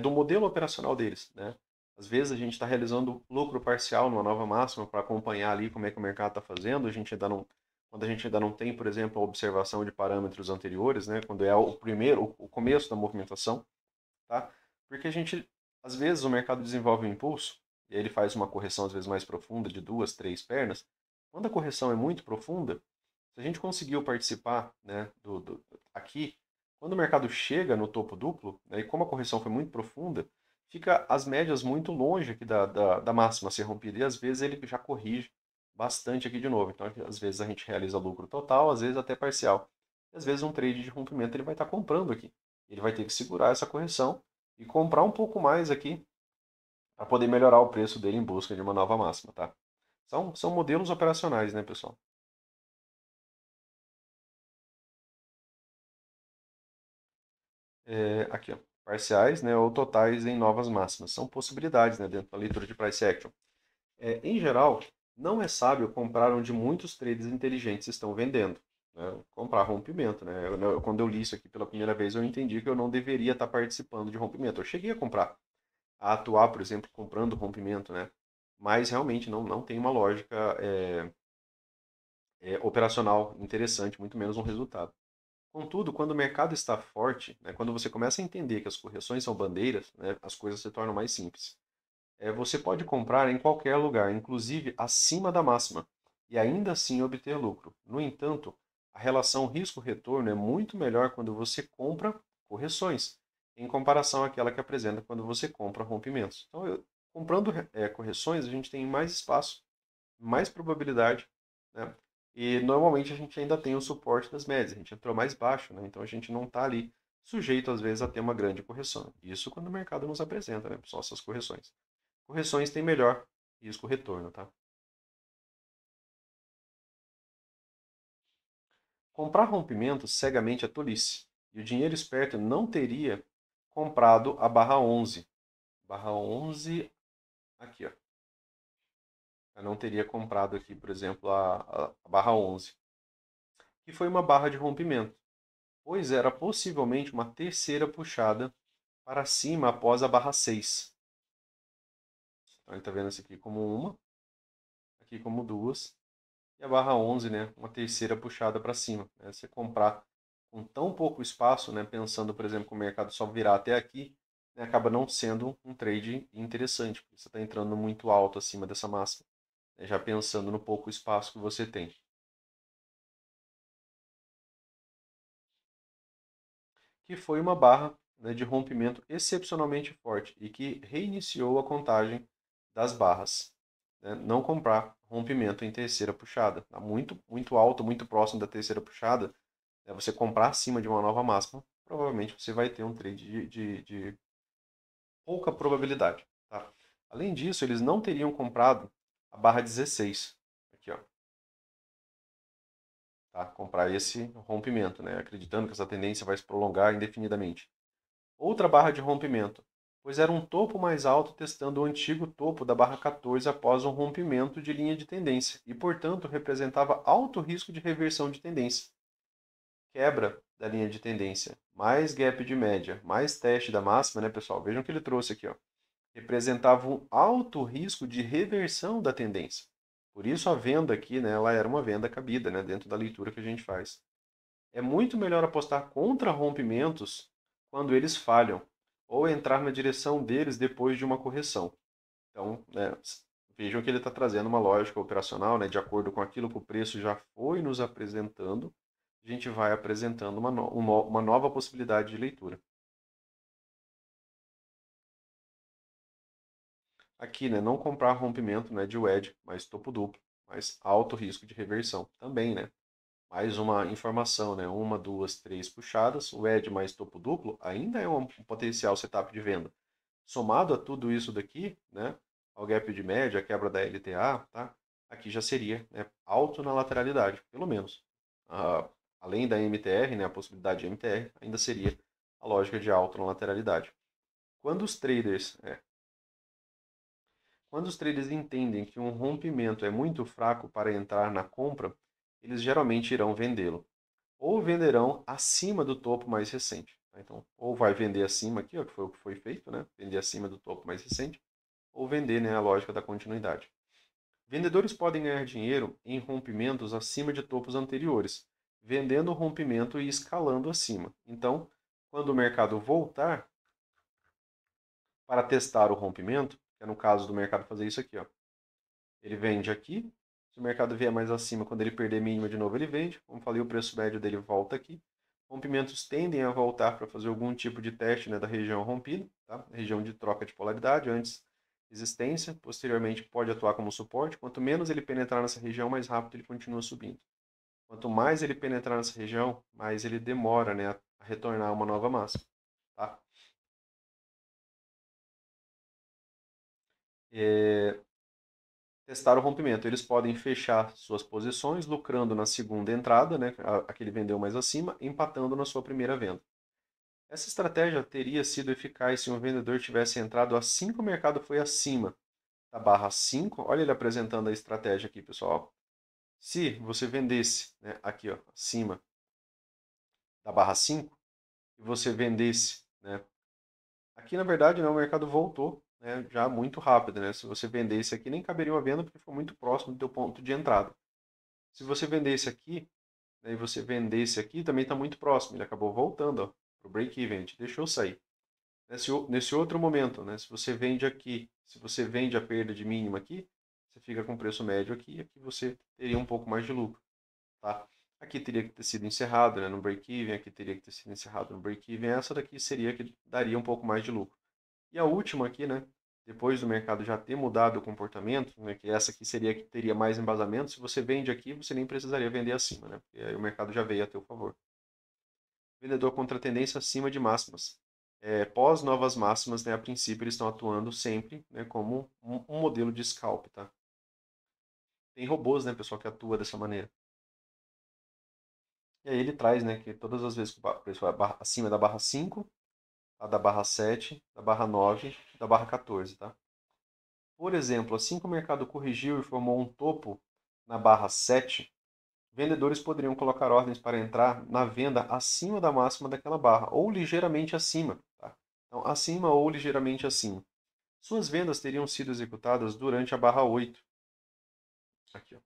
do modelo operacional deles, né? Às vezes a gente está realizando lucro parcial numa nova máxima para acompanhar ali como é que o mercado está fazendo. A gente ainda não, quando a gente ainda não tem, por exemplo, a observação de parâmetros anteriores, né? Quando é o começo da movimentação, tá? Porque a gente, às vezes, o mercado desenvolve um impulso, e aí ele faz uma correção, às vezes, mais profunda, de duas, três pernas. Quando a correção é muito profunda, se a gente conseguiu participar, né, aqui, quando o mercado chega no topo duplo, né, e como a correção foi muito profunda, fica as médias muito longe aqui da máxima a ser rompida, e às vezes ele já corrige bastante aqui de novo. Então, às vezes a gente realiza lucro total, às vezes até parcial. E, às vezes um trade de rompimento ele vai estar comprando aqui. Ele vai ter que segurar essa correção e comprar um pouco mais aqui para poder melhorar o preço dele em busca de uma nova máxima, tá? São modelos operacionais, né, pessoal? Aqui, ó, parciais, né, ou totais em novas máximas. São possibilidades, né, dentro da leitura de price action. Em geral, não é sábio comprar onde muitos traders inteligentes estão vendendo. Né? Comprar rompimento. Né? Quando eu li isso aqui pela primeira vez, eu entendi que eu não deveria estar participando de rompimento. Eu cheguei a comprar, a atuar, por exemplo, comprando rompimento, né? Mas realmente não tem uma lógica operacional interessante, muito menos um resultado. Contudo, quando o mercado está forte, né, quando você começa a entender que as correções são bandeiras, né, as coisas se tornam mais simples. Você pode comprar em qualquer lugar, inclusive acima da máxima, e ainda assim obter lucro. No entanto, a relação risco-retorno é muito melhor quando você compra correções, em comparação àquela que apresenta quando você compra rompimentos. Então, comprando correções, a gente tem mais espaço, mais probabilidade, né? E normalmente a gente ainda tem o suporte das médias, a gente entrou mais baixo, né? Então a gente não está ali sujeito às vezes a ter uma grande correção. Isso quando o mercado nos apresenta, né, pessoal, essas correções. Correções têm melhor risco-retorno, tá? Comprar rompimento cegamente é tolice. E o dinheiro esperto não teria comprado a barra 11. Barra 11, aqui, ó. Eu não teria comprado aqui, por exemplo, a barra 11, que foi uma barra de rompimento, pois era possivelmente uma terceira puxada para cima após a barra 6. Então, ele está vendo isso aqui como uma, aqui como duas, e a barra 11, né, uma terceira puxada para cima. Né? Você comprar com tão pouco espaço, né, pensando, por exemplo, que o mercado só virar até aqui, né, acaba não sendo um trade interessante, porque você está entrando muito alto acima dessa máxima, né, já pensando no pouco espaço que você tem. Que foi uma barra, né, de rompimento excepcionalmente forte e que reiniciou a contagem das barras. Né? Não comprar rompimento em terceira puxada. Tá muito, muito alto, muito próximo da terceira puxada. Né? Você comprar acima de uma nova máxima, provavelmente você vai ter um trade de pouca probabilidade. Tá? Além disso, eles não teriam comprado a barra 16. Aqui, ó. Tá? Comprar esse rompimento, né? Acreditando que essa tendência vai se prolongar indefinidamente. Outra barra de rompimento, pois era um topo mais alto testando o antigo topo da barra 14 após um rompimento de linha de tendência e, portanto, representava alto risco de reversão de tendência. Quebra da linha de tendência, mais gap de média, mais teste da máxima, né, pessoal? Vejam o que ele trouxe aqui, ó. Representava um alto risco de reversão da tendência. Por isso a venda aqui, né, ela era uma venda cabida, né, dentro da leitura que a gente faz. É muito melhor apostar contra rompimentos quando eles falham, ou entrar na direção deles depois de uma correção. Então, né, vejam que ele está trazendo uma lógica operacional, né, de acordo com aquilo que o preço já foi nos apresentando, a gente vai apresentando uma nova possibilidade de leitura. Aqui, né, não comprar rompimento, né, de wedge, mas topo duplo, mas alto risco de reversão também, né? Mais uma informação, né? Uma, duas, três puxadas. O edge mais topo duplo ainda é um potencial setup de venda. Somado a tudo isso daqui, né? Ao gap de média, a quebra da LTA, tá? Aqui já seria, né, alto na lateralidade, pelo menos. Além da MTR, né, a possibilidade de MTR, ainda seria a lógica de alto na lateralidade. Quando os traders, quando os traders entendem que um rompimento é muito fraco para entrar na compra, eles geralmente irão vendê-lo ou venderão acima do topo mais recente. Tá? Então, ou vai vender acima aqui, ó, que foi o que foi feito, né? Vender acima do topo mais recente, ou vender, né, a lógica da continuidade. Vendedores podem ganhar dinheiro em rompimentos acima de topos anteriores, vendendo o rompimento e escalando acima. Então, quando o mercado voltar para testar o rompimento, que é no caso do mercado fazer isso aqui, ó, ele vende aqui. Se o mercado vier mais acima, quando ele perder mínima de novo, ele vende. Como falei, o preço médio dele volta aqui. Rompimentos tendem a voltar para fazer algum tipo de teste, né, da região rompida, tá? Região de troca de polaridade, antes resistência, posteriormente pode atuar como suporte. Quanto menos ele penetrar nessa região, mais rápido ele continua subindo. Quanto mais ele penetrar nessa região, mais ele demora, né, a retornar a uma nova massa. Tá? É, testar o rompimento. Eles podem fechar suas posições, lucrando na segunda entrada, né, a que ele vendeu mais acima, empatando na sua primeira venda. Essa estratégia teria sido eficaz se um vendedor tivesse entrado assim que o mercado foi acima da barra 5. Olha ele apresentando a estratégia aqui, pessoal. Se você vendesse, né, aqui, ó, acima da barra 5 e você vendesse, né, aqui na verdade, né, o mercado voltou, né, já muito rápido, né? Se você vendesse aqui nem caberia uma venda porque foi muito próximo do teu ponto de entrada. Se você vendesse aqui, né, e você vendesse aqui, também está muito próximo. Ele acabou voltando para o break-even, a gente deixou sair. Nesse outro momento, né, se você vende aqui, se você vende a perda de mínima aqui, você fica com preço médio aqui, aqui você teria um pouco mais de lucro. Tá? Aqui teria que ter sido encerrado, né, no break-even, aqui teria que ter sido encerrado no break-even. Essa daqui seria que daria um pouco mais de lucro. E a última aqui, né, depois do mercado já ter mudado o comportamento, né, que essa aqui seria que teria mais embasamento, se você vende aqui, você nem precisaria vender acima, né, porque aí o mercado já veio a teu favor. Vendedor contra tendência acima de máximas. Pós novas máximas, né, a princípio eles estão atuando sempre, né, como um modelo de scalp, tá? Tem robôs, né, pessoal, que atua dessa maneira. E aí ele traz, né, que todas as vezes que o preço vai acima da barra 5, a da barra 7, da barra 9, da barra 14, tá? Por exemplo, assim que o mercado corrigiu e formou um topo na barra 7, vendedores poderiam colocar ordens para entrar na venda acima da máxima daquela barra, ou ligeiramente acima. Tá? Então, acima ou ligeiramente acima. Suas vendas teriam sido executadas durante a barra 8. Aqui, ó.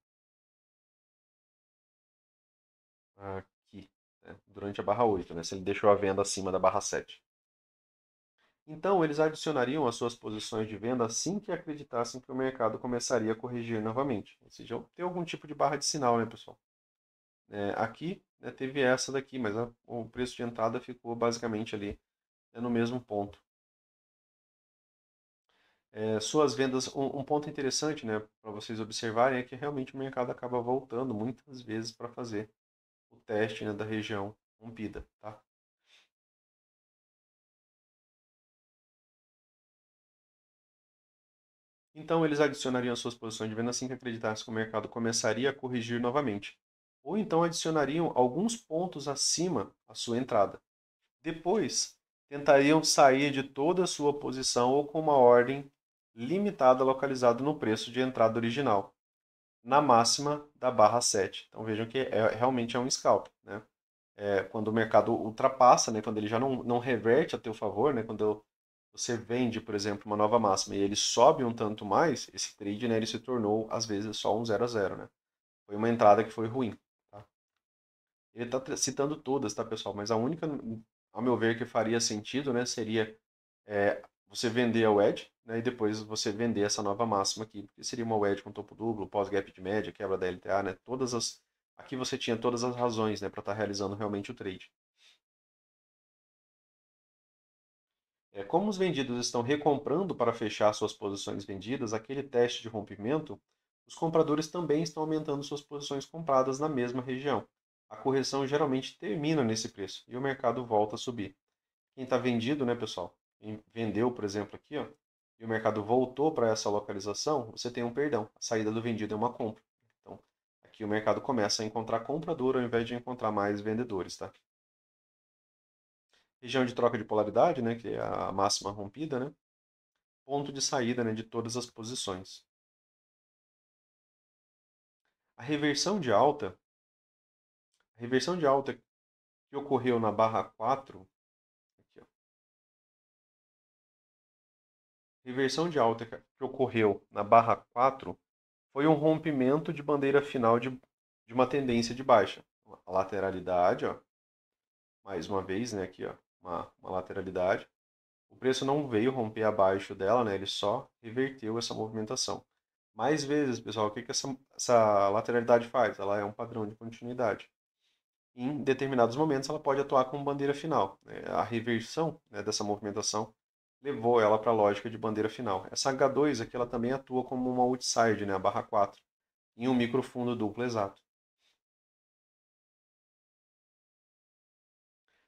aqui, né, durante a barra 8, né, se ele deixou a venda acima da barra 7. Então, eles adicionariam as suas posições de venda assim que acreditassem que o mercado começaria a corrigir novamente. Ou seja, tem algum tipo de barra de sinal, né, pessoal? Aqui, né, teve essa daqui, mas o preço de entrada ficou basicamente ali, né, no mesmo ponto. Suas vendas, um ponto interessante, né, para vocês observarem é que realmente o mercado acaba voltando muitas vezes para fazer o teste, né, da região rompida, tá? Então eles adicionariam suas posições de venda assim que acreditassem que o mercado começaria a corrigir novamente. Ou então adicionariam alguns pontos acima a sua entrada. Depois, tentariam sair de toda a sua posição ou com uma ordem limitada localizada no preço de entrada original, na máxima da barra 7. Então vejam que realmente é um scalp, né? Quando o mercado ultrapassa, né, quando ele já não reverte a teu favor, né, quando você vende, por exemplo, uma nova máxima e ele sobe um tanto mais, esse trade, né, ele se tornou, às vezes, só um 0 a 0, né? Foi uma entrada que foi ruim. Tá? Ele está citando todas, tá, pessoal? Mas a única, ao meu ver, que faria sentido, né, seria você vender a wedge, né, e depois você vender essa nova máxima aqui, porque seria uma wedge com topo duplo, pós-gap de média, quebra da LTA, né? Aqui você tinha todas as razões, né, para estar realizando realmente o trade. Como os vendidos estão recomprando para fechar suas posições vendidas, aquele teste de rompimento, os compradores também estão aumentando suas posições compradas na mesma região. A correção geralmente termina nesse preço e o mercado volta a subir. Quem está vendido, né, pessoal? Quem vendeu, por exemplo, aqui, ó, e o mercado voltou para essa localização, você tem um perdão. A saída do vendido é uma compra. Então, aqui o mercado começa a encontrar comprador ao invés de encontrar mais vendedores, tá? Região de troca de polaridade, né, que é a máxima rompida, né? Ponto de saída, né, de todas as posições. A reversão de alta, a reversão de alta que ocorreu na barra 4, aqui, ó, reversão de alta que ocorreu na barra 4 foi um rompimento de bandeira final de uma tendência de baixa. A lateralidade, ó, mais uma vez, né, aqui, ó, uma lateralidade. O preço não veio romper abaixo dela, né, ele só reverteu essa movimentação. Mais vezes, pessoal, o que essa lateralidade faz? Ela é um padrão de continuidade. Em determinados momentos, ela pode atuar como bandeira final. A reversão, né, dessa movimentação levou ela para a lógica de bandeira final. Essa H2 aqui ela também atua como uma outside, né, a barra 4, em um microfundo duplo exato.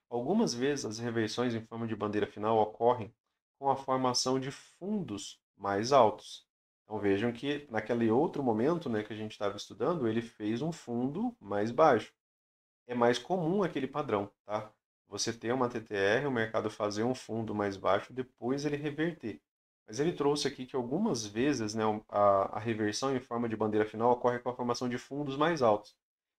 Algumas vezes as reversões em forma de bandeira final ocorrem com a formação de fundos mais altos. Então vejam que naquele outro momento, né, que a gente estava estudando, ele fez um fundo mais baixo. É mais comum aquele padrão, tá? Você ter uma TTR, o mercado fazer um fundo mais baixo, depois ele reverter. Mas ele trouxe aqui que algumas vezes, né, a reversão em forma de bandeira final ocorre com a formação de fundos mais altos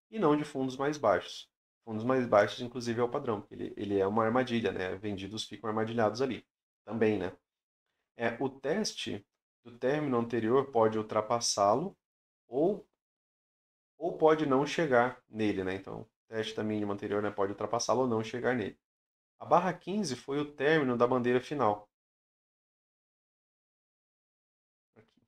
e não de fundos mais baixos. Fundos mais baixos, inclusive, é o padrão, porque ele é uma armadilha, né? Vendidos ficam armadilhados ali também, né? O teste do término anterior pode ultrapassá-lo ou, ou pode não chegar nele, né? Então, o teste da mínima anterior, né, pode ultrapassá-lo ou não chegar nele. A barra 15 foi o término da bandeira final. Aqui.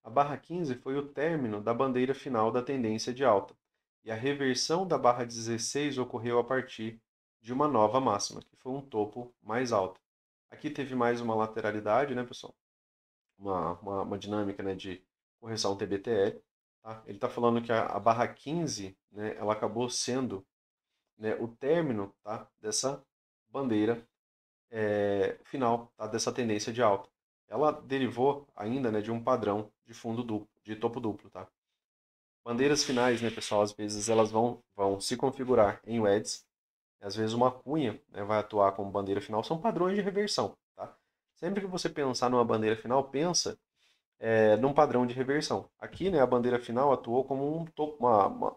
A barra 15 foi o término da bandeira final da tendência de alta. E a reversão da barra 16 ocorreu a partir de uma nova máxima, que foi um topo mais alto. Aqui teve mais uma lateralidade, né, pessoal? Uma dinâmica, né, de correção TBTL. Tá? Ele está falando que a barra 15, né, ela acabou sendo, né, o término, tá, dessa bandeira final, tá, dessa tendência de alta. Ela derivou ainda, né, de um padrão de fundo duplo, de topo duplo. Tá? Bandeiras finais, né, pessoal, às vezes elas vão se configurar em WEDs. Às vezes uma cunha, né, vai atuar como bandeira final. São padrões de reversão. Tá? Sempre que você pensar numa bandeira final, pensa num padrão de reversão. Aqui, né, a bandeira final atuou como um topo,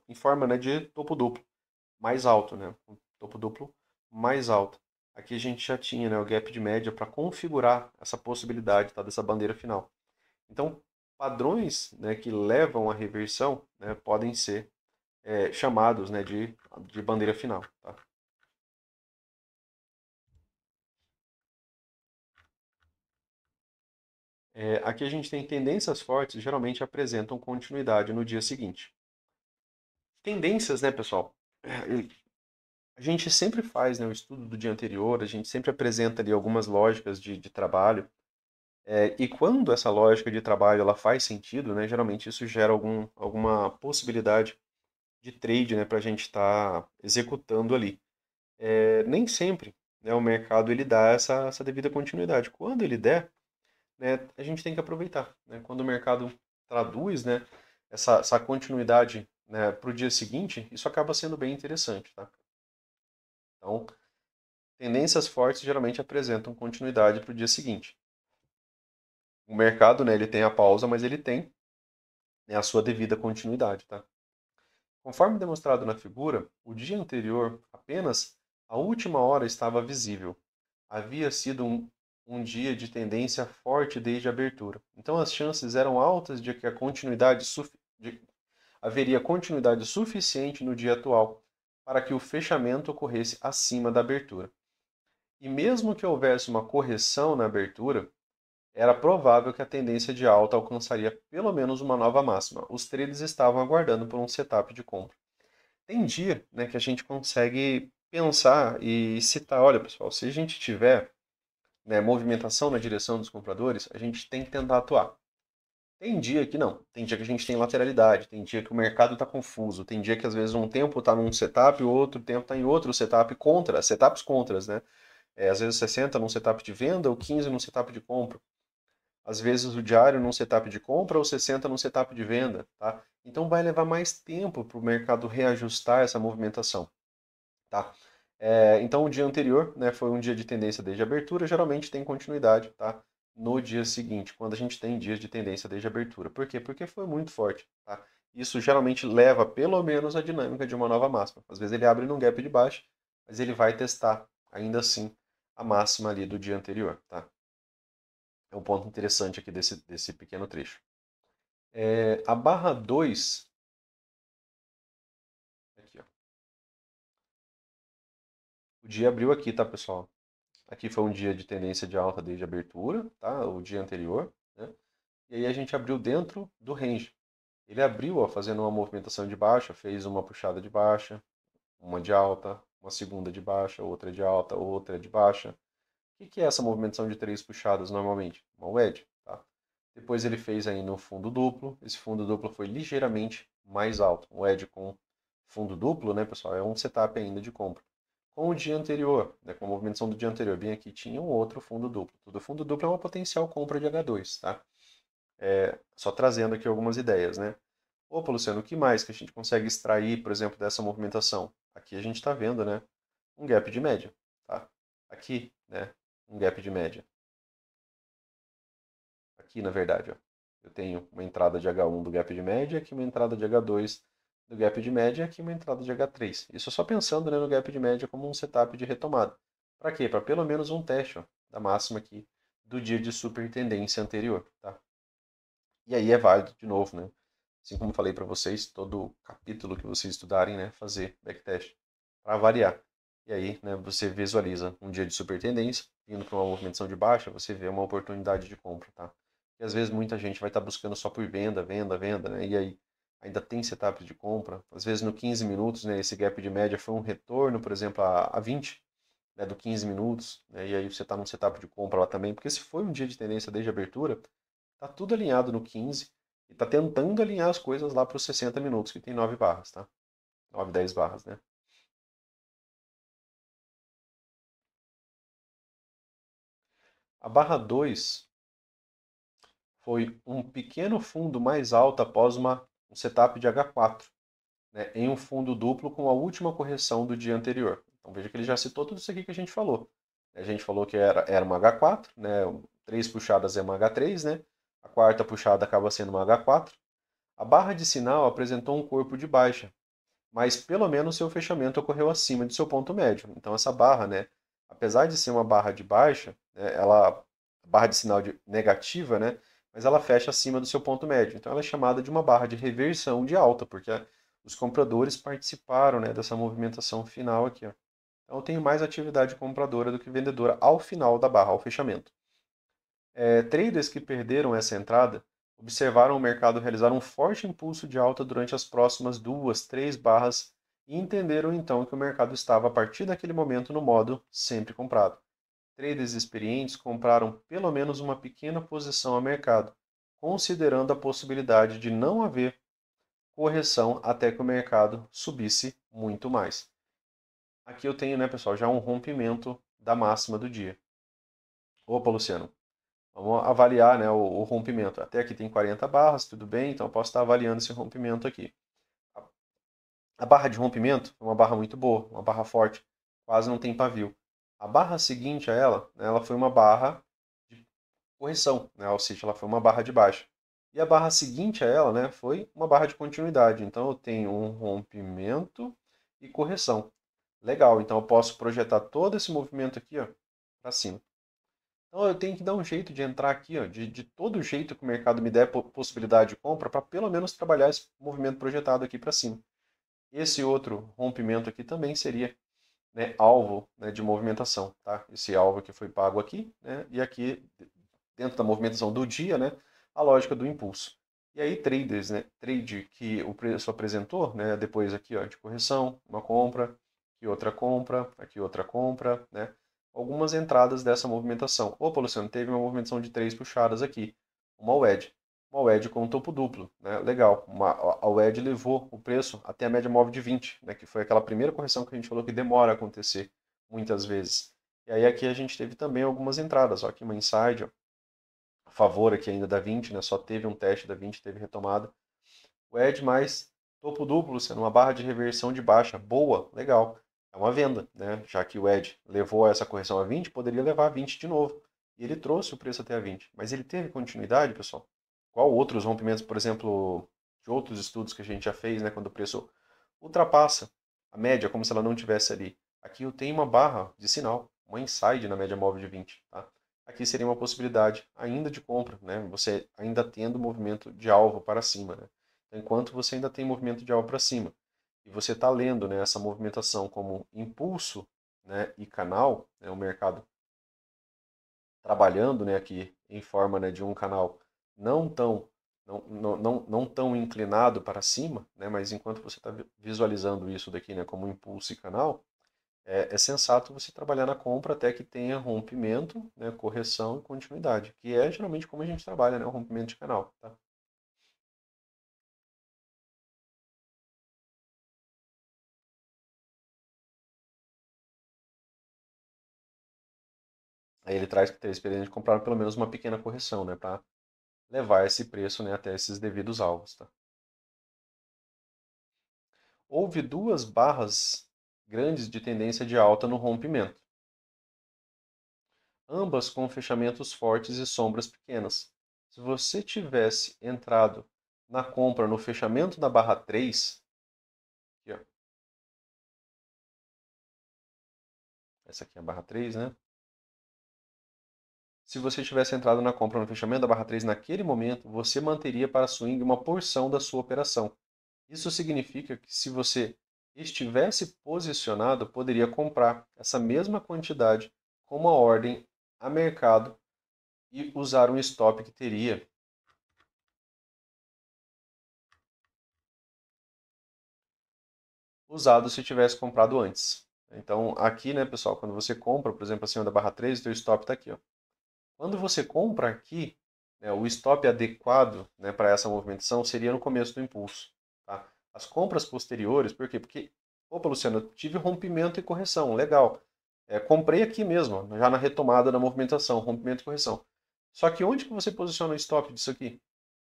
em forma, né, de topo duplo mais alto, né, um topo duplo mais alto. Aqui a gente já tinha, né, o gap de média para configurar essa possibilidade, tá, dessa bandeira final. Então, padrões, né, que levam à reversão, né, podem ser chamados, né, de bandeira final. Tá? Aqui a gente tem tendências fortes, geralmente apresentam continuidade no dia seguinte. Tendências, né, pessoal? A gente sempre faz, né, o estudo do dia anterior, a gente sempre apresenta ali algumas lógicas de trabalho. E quando essa lógica de trabalho ela faz sentido, né, geralmente isso gera alguma possibilidade de trade, né, para a gente estar executando ali. Nem sempre, né, o mercado ele dá essa devida continuidade. Quando ele der, né, a gente tem que aproveitar. Né? Quando o mercado traduz, né, essa continuidade, né, para o dia seguinte, isso acaba sendo bem interessante. Tá? Então, tendências fortes geralmente apresentam continuidade para o dia seguinte. O mercado, né, ele tem a pausa, mas ele tem, né, a sua devida continuidade. Tá? Conforme demonstrado na figura, o dia anterior, apenas a última hora estava visível. Havia sido um dia de tendência forte desde a abertura. Então as chances eram altas de que haveria continuidade suficiente no dia atual para que o fechamento ocorresse acima da abertura. E mesmo que houvesse uma correção na abertura, era provável que a tendência de alta alcançaria pelo menos uma nova máxima. Os traders estavam aguardando por um setup de compra. Tem dia, né, que a gente consegue pensar e citar, olha pessoal, se a gente tiver, né, movimentação na direção dos compradores, a gente tem que tentar atuar. Tem dia que não, tem dia que a gente tem lateralidade, tem dia que o mercado está confuso, tem dia que às vezes um tempo está num setup, o outro tempo está em outro setup contra, setups contras, né? Às vezes 60 num setup de venda ou 15 num setup de compra. Às vezes o diário num setup de compra ou 60 num setup de venda, tá? Então vai levar mais tempo para o mercado reajustar essa movimentação, tá? Então o dia anterior, né, foi um dia de tendência desde a abertura, geralmente tem continuidade, tá? No dia seguinte, quando a gente tem dias de tendência desde a abertura. Por quê? Porque foi muito forte, tá? Isso geralmente leva pelo menos a dinâmica de uma nova máxima. Às vezes ele abre num gap de baixa, mas ele vai testar ainda assim a máxima ali do dia anterior, tá? É um ponto interessante aqui desse pequeno trecho. A barra 2, aqui, ó. O dia abriu aqui, tá, pessoal? Aqui foi um dia de tendência de alta desde a abertura, tá? O dia anterior, né? E aí a gente abriu dentro do range. Ele abriu, ó, fazendo uma movimentação de baixa, fez uma puxada de baixa, uma de alta, uma segunda de baixa, outra de alta, outra de baixa. O que é essa movimentação de três puxadas normalmente? Uma wedge, tá? Depois ele fez aí no fundo duplo. Esse fundo duplo foi ligeiramente mais alto. Um wedge com fundo duplo, né, pessoal, é um setup ainda de compra. Com o dia anterior, né, com a movimentação do dia anterior, bem aqui tinha um outro fundo duplo. Todo fundo duplo é uma potencial compra de H2, tá? Só trazendo aqui algumas ideias, né? Opa, Luciano, o que mais que a gente consegue extrair, por exemplo, dessa movimentação? Aqui a gente está vendo, né, um gap de média, tá? Aqui, né, um gap de média. Aqui, na verdade, ó, eu tenho uma entrada de H1 do gap de média, aqui uma entrada de H2 do gap de média e aqui uma entrada de H3. Isso só pensando, né, no gap de média como um setup de retomada. Para quê? Para pelo menos um teste, ó, da máxima aqui do dia de super tendência anterior, tá? E aí é válido de novo, né? Assim como falei para vocês, todo capítulo que vocês estudarem, né, fazer backtest para variar. E aí, né, você visualiza um dia de super tendência, indo para uma movimentação de baixa, você vê uma oportunidade de compra, tá? E às vezes muita gente vai estar buscando só por venda, venda, venda, né? E aí ainda tem setups de compra. Às vezes no 15 minutos, né, esse gap de média foi um retorno, por exemplo, a 20, né, do 15 minutos, né? E aí você está num setup de compra lá também, porque se foi um dia de tendência desde a abertura, tá tudo alinhado no 15 e tá tentando alinhar as coisas lá para os 60 minutos, que tem 9 barras, tá? 9, 10 barras, né? A barra 2 foi um pequeno fundo mais alto após um setup de H4, né, em um fundo duplo com a última correção do dia anterior. Então veja que ele já citou tudo isso aqui que a gente falou. A gente falou que era uma H4, né, três puxadas é uma H3, né? A quarta puxada acaba sendo uma H4. A barra de sinal apresentou um corpo de baixa, mas pelo menos seu fechamento ocorreu acima de seu ponto médio. Então essa barra, né, apesar de ser uma barra de baixa, né, ela barra de sinal negativa, né, mas ela fecha acima do seu ponto médio. Então ela é chamada de uma barra de reversão de alta, porque os compradores participaram, né, dessa movimentação final aqui, ó. Então eu tenho mais atividade compradora do que vendedora ao final da barra, ao fechamento. Traders que perderam essa entrada observaram o mercado realizar um forte impulso de alta durante as próximas 2, 3 barras e entenderam então que o mercado estava a partir daquele momento no modo sempre comprado. Traders experientes compraram pelo menos uma pequena posição a mercado, considerando a possibilidade de não haver correção até que o mercado subisse muito mais. Aqui eu tenho, né, pessoal, já um rompimento da máxima do dia. Opa, Luciano, vamos avaliar, né, o rompimento. Até aqui tem 40 barras, tudo bem, então eu posso estar avaliando esse rompimento aqui. A barra de rompimento é uma barra muito boa, uma barra forte, quase não tem pavio. A barra seguinte a ela, né, ela foi uma barra de correção, né, ou seja, ela foi uma barra de baixa. E a barra seguinte a ela, né, foi uma barra de continuidade. Então eu tenho um rompimento e correção. Legal, então eu posso projetar todo esse movimento aqui, ó, para cima. Então eu tenho que dar um jeito de entrar aqui, ó, de todo jeito que o mercado me der possibilidade de compra, para pelo menos trabalhar esse movimento projetado aqui para cima. Esse outro rompimento aqui também seria, né, alvo, né, de movimentação, tá? Esse alvo que foi pago aqui, né, e aqui dentro da movimentação do dia, né, a lógica do impulso. E aí traders, né, trade que o preço apresentou, né, depois aqui, ó, de correção, uma compra, aqui outra compra, né, algumas entradas dessa movimentação. Opa, Luciano, teve uma movimentação de 3 puxadas aqui, uma wedge. Uma wedge com topo duplo, né, legal. A wedge levou o preço até a média móvel de 20, né, que foi aquela primeira correção que a gente falou que demora a acontecer muitas vezes. E aí aqui a gente teve também algumas entradas, ó, aqui uma inside, ó, a favor aqui ainda da 20, né, só teve um teste da 20, teve retomada. O Edge mais topo duplo, sendo uma barra de reversão de baixa, boa, legal. É uma venda, né? Já que o Edge levou essa correção a 20, poderia levar a 20 de novo. E ele trouxe o preço até a 20. Mas ele teve continuidade, pessoal? Qual outros rompimentos, por exemplo, de outros estudos que a gente já fez, né? Quando o preço ultrapassa a média, como se ela não tivesse ali. Aqui eu tenho uma barra de sinal, uma inside na média móvel de 20, tá? Aqui seria uma possibilidade ainda de compra, né? Você ainda tendo movimento de alvo para cima, né? Enquanto você ainda tem movimento de alvo para cima e você está lendo, né, essa movimentação como impulso, né, e canal, né, o mercado trabalhando, né, aqui em forma, né, de um canal não tão não tão inclinado para cima, né, mas enquanto você está visualizando isso daqui, né, como impulso e canal, é sensato você trabalhar na compra até que tenha rompimento, né, correção e continuidade, que é geralmente como a gente trabalha, né, o rompimento de canal, tá? Aí ele traz que ter experiência de comprar pelo menos uma pequena correção, né, para levar esse preço, né, até esses devidos alvos, tá? Houve 2 barras grandes de tendência de alta no rompimento, ambas com fechamentos fortes e sombras pequenas. Se você tivesse entrado na compra no fechamento da barra 3, aqui, ó, essa aqui é a barra 3, né? Se você tivesse entrado na compra no fechamento da barra 3 naquele momento, você manteria para swing uma porção da sua operação. Isso significa que se você estivesse posicionado, poderia comprar essa mesma quantidade com uma ordem a mercado e usar um stop que teria usado se tivesse comprado antes. Então, aqui, né, pessoal, quando você compra, por exemplo, acima da barra 3, o teu stop está aqui, ó. Quando você compra aqui, né, o stop adequado, né, para essa movimentação seria no começo do impulso. Tá? As compras posteriores, por quê? Porque, opa, Luciano, eu tive rompimento e correção, legal. Comprei aqui mesmo, já na retomada da movimentação, rompimento e correção. Só que onde que você posiciona o stop disso aqui?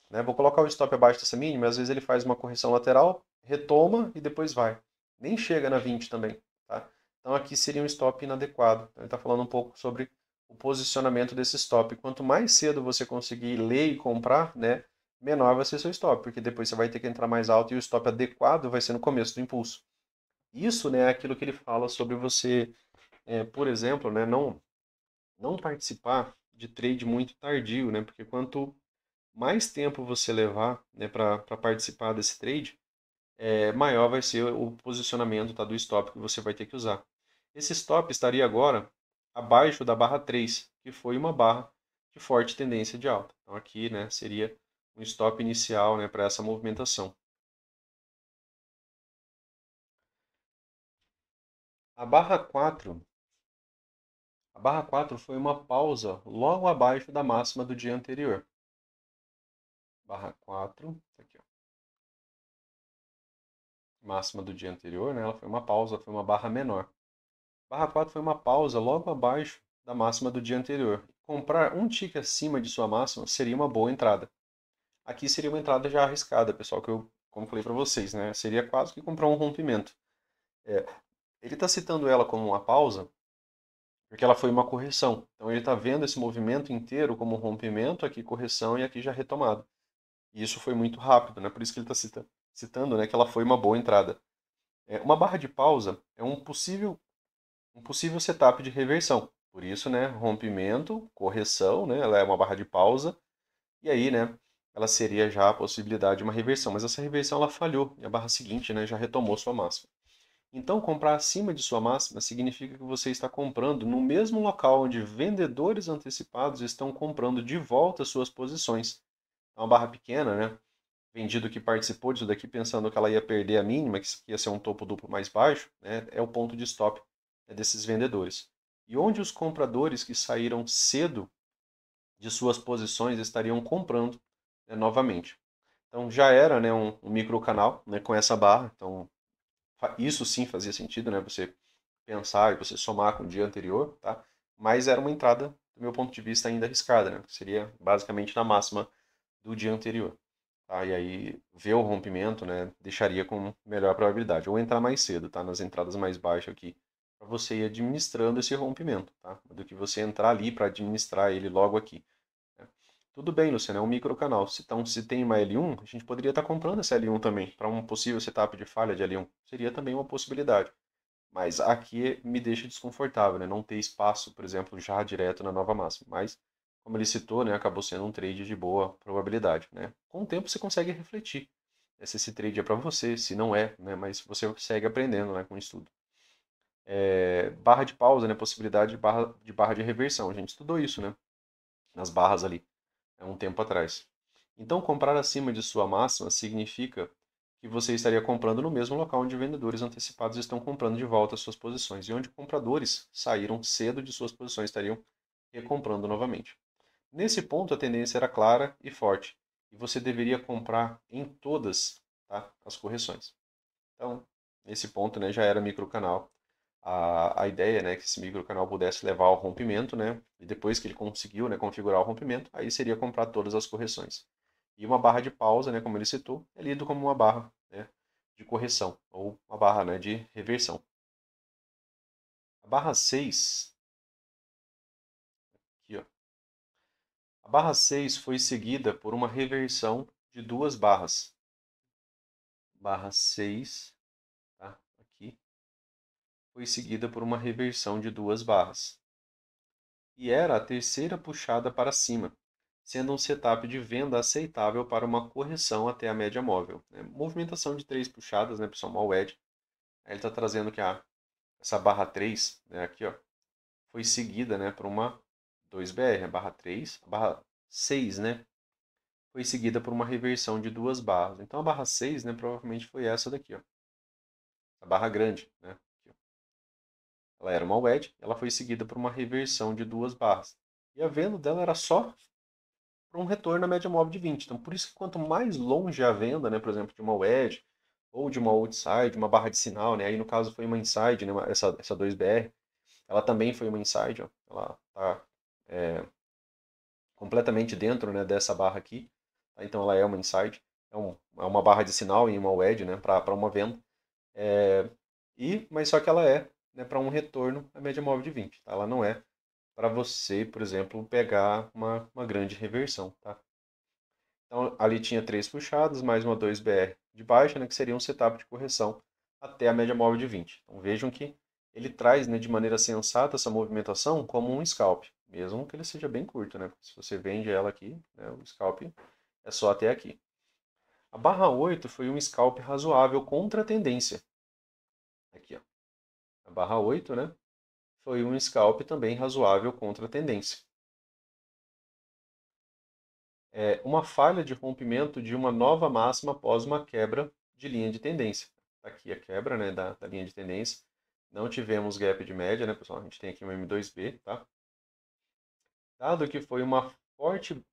Né? Vou colocar o stop abaixo dessa mínima, às vezes ele faz uma correção lateral, retoma e depois vai. Nem chega na 20 também. Tá? Então aqui seria um stop inadequado. Então ele está falando um pouco sobre o posicionamento desse stop. Quanto mais cedo você conseguir ler e comprar, né, menor vai ser seu stop, porque depois você vai ter que entrar mais alto e o stop adequado vai ser no começo do impulso. Isso, né, é aquilo que ele fala sobre você, por exemplo, né, não participar de trade muito tardio, né, porque quanto mais tempo você levar, né, para participar desse trade, maior vai ser o posicionamento, tá, do stop que você vai ter que usar. Esse stop estaria agora abaixo da barra 3, que foi uma barra de forte tendência de alta. Então aqui, né, seria um stop inicial, né, para essa movimentação. A barra 4, a barra 4 foi uma pausa logo abaixo da máxima do dia anterior. Barra 4, aqui, ó. Máxima do dia anterior, né, ela foi uma pausa, foi uma barra menor. Barra 4 foi uma pausa logo abaixo da máxima do dia anterior. Comprar um tick acima de sua máxima seria uma boa entrada. Aqui seria uma entrada já arriscada, pessoal, que eu, como falei para vocês, né? Seria quase que comprar um rompimento. É, ele está citando ela como uma pausa porque ela foi uma correção. Então ele está vendo esse movimento inteiro como um rompimento, aqui correção e aqui já retomada. E isso foi muito rápido, né? Por isso que ele está citando, né, que ela foi uma boa entrada. Uma barra de pausa é um possível setup de reversão. Por isso, né, rompimento, correção, né, ela é uma barra de pausa, e aí, né, ela seria já a possibilidade de uma reversão. Mas essa reversão ela falhou, e a barra seguinte, né, já retomou sua máxima. Então, comprar acima de sua máxima significa que você está comprando no mesmo local onde vendedores antecipados estão comprando de volta suas posições. É uma barra pequena, né? Vendido que participou disso daqui pensando que ela ia perder a mínima, que ia ser um topo duplo mais baixo, né, é o ponto de stop, né, desses vendedores. E onde os compradores que saíram cedo de suas posições estariam comprando, né, novamente. Então já era, né, um micro canal, né, com essa barra, então isso sim fazia sentido, né, você pensar e você somar com o dia anterior, tá? Mas era uma entrada, do meu ponto de vista, ainda arriscada, né? Seria basicamente na máxima do dia anterior. Tá? E aí ver o rompimento, né, deixaria com melhor probabilidade. Ou entrar mais cedo, tá? Nas entradas mais baixas aqui, para você ir administrando esse rompimento, tá? Do que você entrar ali para administrar ele logo aqui. Né? Tudo bem, Luciano, é um microcanal. Então, se tem uma L1, a gente poderia estar comprando essa L1 também, para um possível setup de falha de L1. Seria também uma possibilidade. Mas aqui me deixa desconfortável, né? Não ter espaço, por exemplo, já direto na nova máxima. Mas, como ele citou, né, acabou sendo um trade de boa probabilidade, né? Com o tempo você consegue refletir, né, se esse trade é para você, se não é, né? Mas você segue aprendendo, né, com o estudo. Barra de pausa, né? Possibilidade de barra de reversão. A gente estudou isso, né? Nas barras ali, há um tempo atrás. Então, comprar acima de sua máxima significa que você estaria comprando no mesmo local onde vendedores antecipados estão comprando de volta as suas posições e onde compradores saíram cedo de suas posições estariam recomprando novamente. Nesse ponto, a tendência era clara e forte e você deveria comprar em todas, tá, as correções. Então, nesse ponto, né, já era microcanal. A ideia, né, que esse microcanal pudesse levar ao rompimento, né, e depois que ele conseguiu, né, configurar o rompimento, aí seria comprar todas as correções. E uma barra de pausa, né, como ele citou, é lido como uma barra, né, de correção, ou uma barra, né, de reversão. A barra 6, aqui, ó. A barra 6 foi seguida por uma reversão de duas barras. Barra 6, tá, aqui, foi seguida por uma reversão de duas barras. E era a terceira puxada para cima, sendo um setup de venda aceitável para uma correção até a média móvel. Movimentação de três puxadas, né, pessoal, mal edge. Aí ele está trazendo que essa barra 3, né, aqui, ó, foi seguida, né, por uma 2BR, a barra 3, a barra 6, né, foi seguida por uma reversão de duas barras. Então a barra 6, né, provavelmente foi essa daqui, ó, a barra grande, né, aqui, ó. Ela era uma wedge, ela foi seguida por uma reversão de duas barras. E a venda dela era só para um retorno à média móvel de 20. Então, por isso que quanto mais longe a venda, né, por exemplo, de uma wedge ou de uma outside, uma barra de sinal, né, aí no caso foi uma inside, né, essa 2BR, ela também foi uma inside, ó, ela está completamente dentro, né, dessa barra aqui, tá? Então ela é uma inside, é uma barra de sinal e uma wedge, né, para uma venda, mas só que ela é, né, para um retorno à média móvel de 20, tá? Ela não é para você, por exemplo, pegar uma grande reversão, tá? Então, ali tinha três puxadas, mais uma 2BR de baixa, né, que seria um setup de correção até a média móvel de 20. Então, vejam que ele traz, né, de maneira sensata essa movimentação como um scalp, mesmo que ele seja bem curto, né? Se você vende ela aqui, né, o scalp é só até aqui. A barra 8 foi um scalp razoável contra a tendência. Aqui, ó. A barra 8, né? Foi um scalp também razoável contra a tendência. É uma falha de rompimento de uma nova máxima após uma quebra de linha de tendência. Aqui a quebra, né, da linha de tendência. Não tivemos gap de média, né, pessoal? A gente tem aqui um M2B, tá? Dado que foi uma forte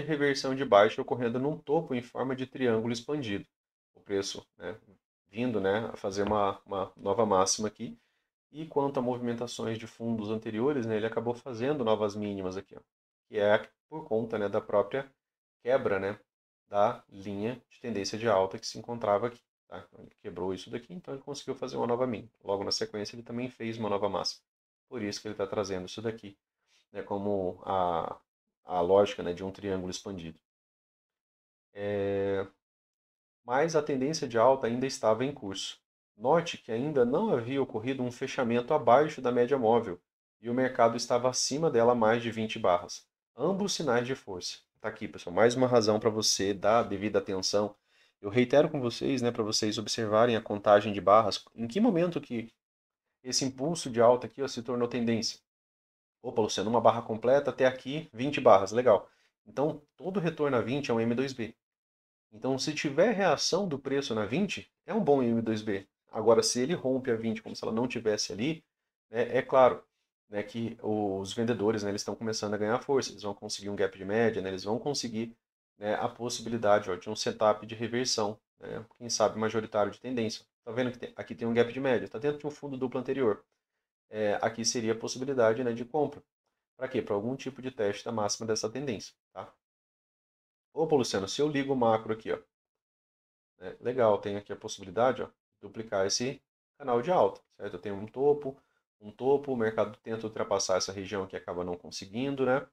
reversão de baixa ocorrendo num topo em forma de triângulo expandido. O preço, né, vindo, né, a fazer uma nova máxima aqui. E quanto a movimentações de fundos anteriores, né, ele acabou fazendo novas mínimas aqui, ó, que é por conta, né, da própria quebra, né, da linha de tendência de alta que se encontrava aqui. Tá? Então, ele quebrou isso daqui, então ele conseguiu fazer uma nova mínima. Logo na sequência, ele também fez uma nova máxima. Por isso que ele está trazendo isso daqui, né, como a lógica, né, de um triângulo expandido. Mas a tendência de alta ainda estava em curso. Note que ainda não havia ocorrido um fechamento abaixo da média móvel e o mercado estava acima dela mais de 20 barras. Ambos sinais de força. Está aqui, pessoal, mais uma razão para você dar devida atenção. Eu reitero com vocês, né, para vocês observarem a contagem de barras. Em que momento que esse impulso de alta aqui ó, se tornou tendência? Opa, Luciano, uma barra completa até aqui, 20 barras, legal. Então, todo retorno a 20 é um M2B. Então, se tiver reação do preço na 20, é um bom M2B. Agora, se ele rompe a 20 como se ela não tivesse ali, né, é claro, né, que os vendedores, né, eles estão começando a ganhar força, eles vão conseguir um gap de média, né, eles vão conseguir, né, a possibilidade ó, de um setup de reversão, né, quem sabe majoritário de tendência. Tá vendo que aqui tem um gap de média, está dentro de um fundo duplo anterior. Aqui seria a possibilidade, né, de compra. Para quê? Para algum tipo de teste da máxima dessa tendência. Tá? Opa, Luciano, se eu ligo o macro aqui, ó, legal, tem aqui a possibilidade ó, de duplicar esse canal de alta, certo? Eu tenho um topo, o mercado tenta ultrapassar essa região que acaba não conseguindo, né?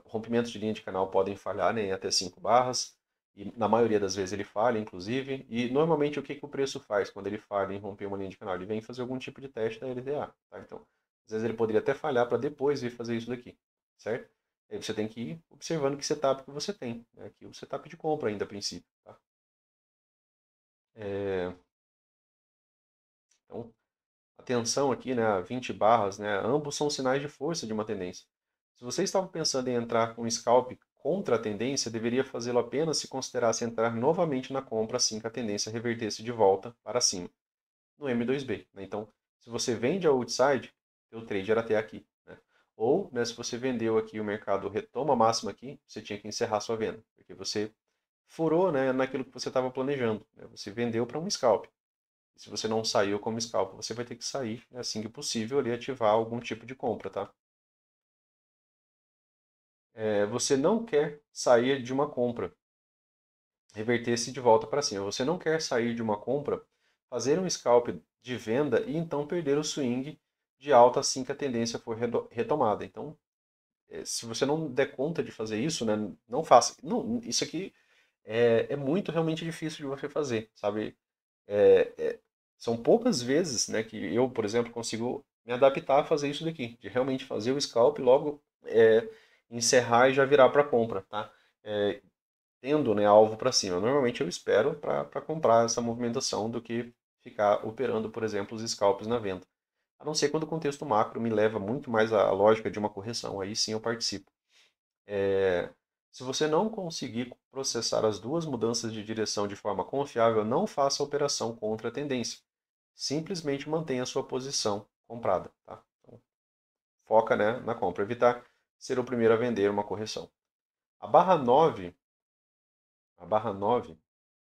Rompimentos de linha de canal podem falhar né, em até 5 barras, e na maioria das vezes ele falha, inclusive, e normalmente o que, que o preço faz quando ele falha em romper uma linha de canal? Ele vem fazer algum tipo de teste da LTA, tá? Então, às vezes ele poderia até falhar para depois vir fazer isso daqui, certo? Aí você tem que ir observando que setup que você tem, né? Aqui o setup de compra ainda a princípio, tá? É, então, atenção aqui, né, 20 barras, né, ambos são sinais de força de uma tendência. Se você estava pensando em entrar com um scalp contra a tendência, deveria fazê-lo apenas se considerasse entrar novamente na compra assim que a tendência revertesse de volta para cima, no M2B. Né? Então, se você vende a outside, o trade era até aqui. Né? Ou, né, se você vendeu aqui e o mercado retoma a máxima aqui, você tinha que encerrar sua venda, porque você furou né, naquilo que você estava planejando. Né? Você vendeu para um scalp. Se você não saiu como scalper, você vai ter que sair né, assim que possível ali ativar algum tipo de compra, tá? Você não quer sair de uma compra, reverter-se de volta para cima. Você não quer sair de uma compra, fazer um scalp de venda e então perder o swing de alta assim que a tendência for retomada. Então, se você não der conta de fazer isso, né, não faça. Não, isso aqui é muito realmente difícil de você fazer, sabe? É, é, são poucas vezes né, que eu, por exemplo, consigo me adaptar a fazer isso daqui, de realmente fazer o scalp e logo encerrar e já virar para compra, tá? É, tendo né, alvo para cima. Normalmente eu espero para comprar essa movimentação do que ficar operando, por exemplo, os scalps na venda. A não ser quando o contexto macro me leva muito mais à lógica de uma correção, aí sim eu participo. Se você não conseguir processar as duas mudanças de direção de forma confiável, não faça a operação contra a tendência. Simplesmente mantenha a sua posição comprada. Tá? Então, foca né, na compra, evitar ser o primeiro a vender uma correção. A barra 9, a barra 9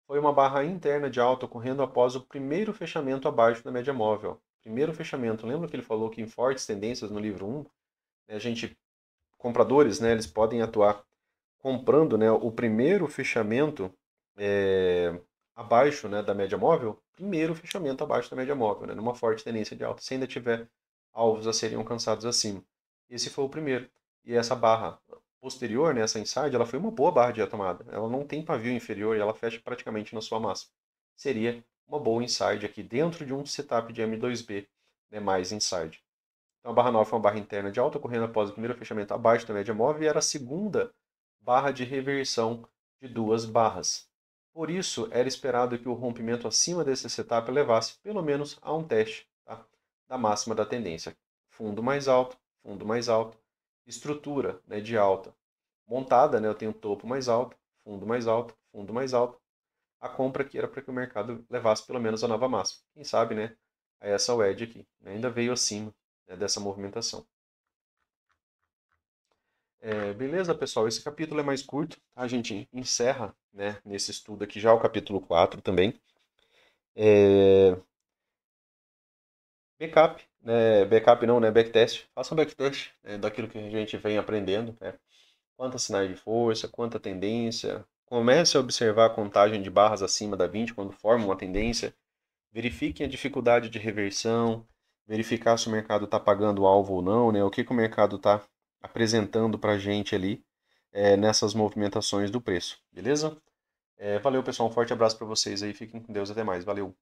foi uma barra interna de alta ocorrendo após o primeiro fechamento abaixo da média móvel. Primeiro fechamento, lembra que ele falou que em fortes tendências no livro 1, né, a gente, compradores, né, eles podem atuar comprando né, o primeiro fechamento abaixo né, da média móvel, primeiro fechamento abaixo da média móvel, né, numa forte tendência de alta, se ainda tiver alvos a serem alcançados acima. Esse foi o primeiro. E essa barra posterior, né, essa inside, ela foi uma boa barra de retomada. Ela não tem pavio inferior e ela fecha praticamente na sua máxima. Seria uma boa inside aqui dentro de um setup de M2B né, mais inside. Então a barra 9 foi uma barra interna de alta, ocorrendo após o primeiro fechamento abaixo da média móvel e era a segunda barra de reversão de 2 barras. Por isso, era esperado que o rompimento acima desse setup levasse pelo menos a um teste, tá, da máxima da tendência. Fundo mais alto, estrutura, né, de alta. Montada, né, eu tenho topo mais alto, fundo mais alto. A compra aqui era para que o mercado levasse pelo menos a nova máxima. Quem sabe, né, a essa wedge aqui, né, ainda veio acima, né, dessa movimentação. Beleza, pessoal? Esse capítulo é mais curto, tá? A gente encerra, né, nesse estudo aqui já o capítulo 4 também. Backup, né? Backup não, né? Backtest. Faça um backtest, né, daquilo que a gente vem aprendendo, né? Quantos sinais de força, quanta tendência. Comece a observar a contagem de barras acima da 20 quando forma uma tendência. Verifiquem a dificuldade de reversão, verificar se o mercado está pagando o alvo ou não, né? O que o mercado está apresentando para a gente ali nessas movimentações do preço, beleza? Valeu, pessoal. Um forte abraço para vocês aí. Fiquem com Deus. Até mais. Valeu.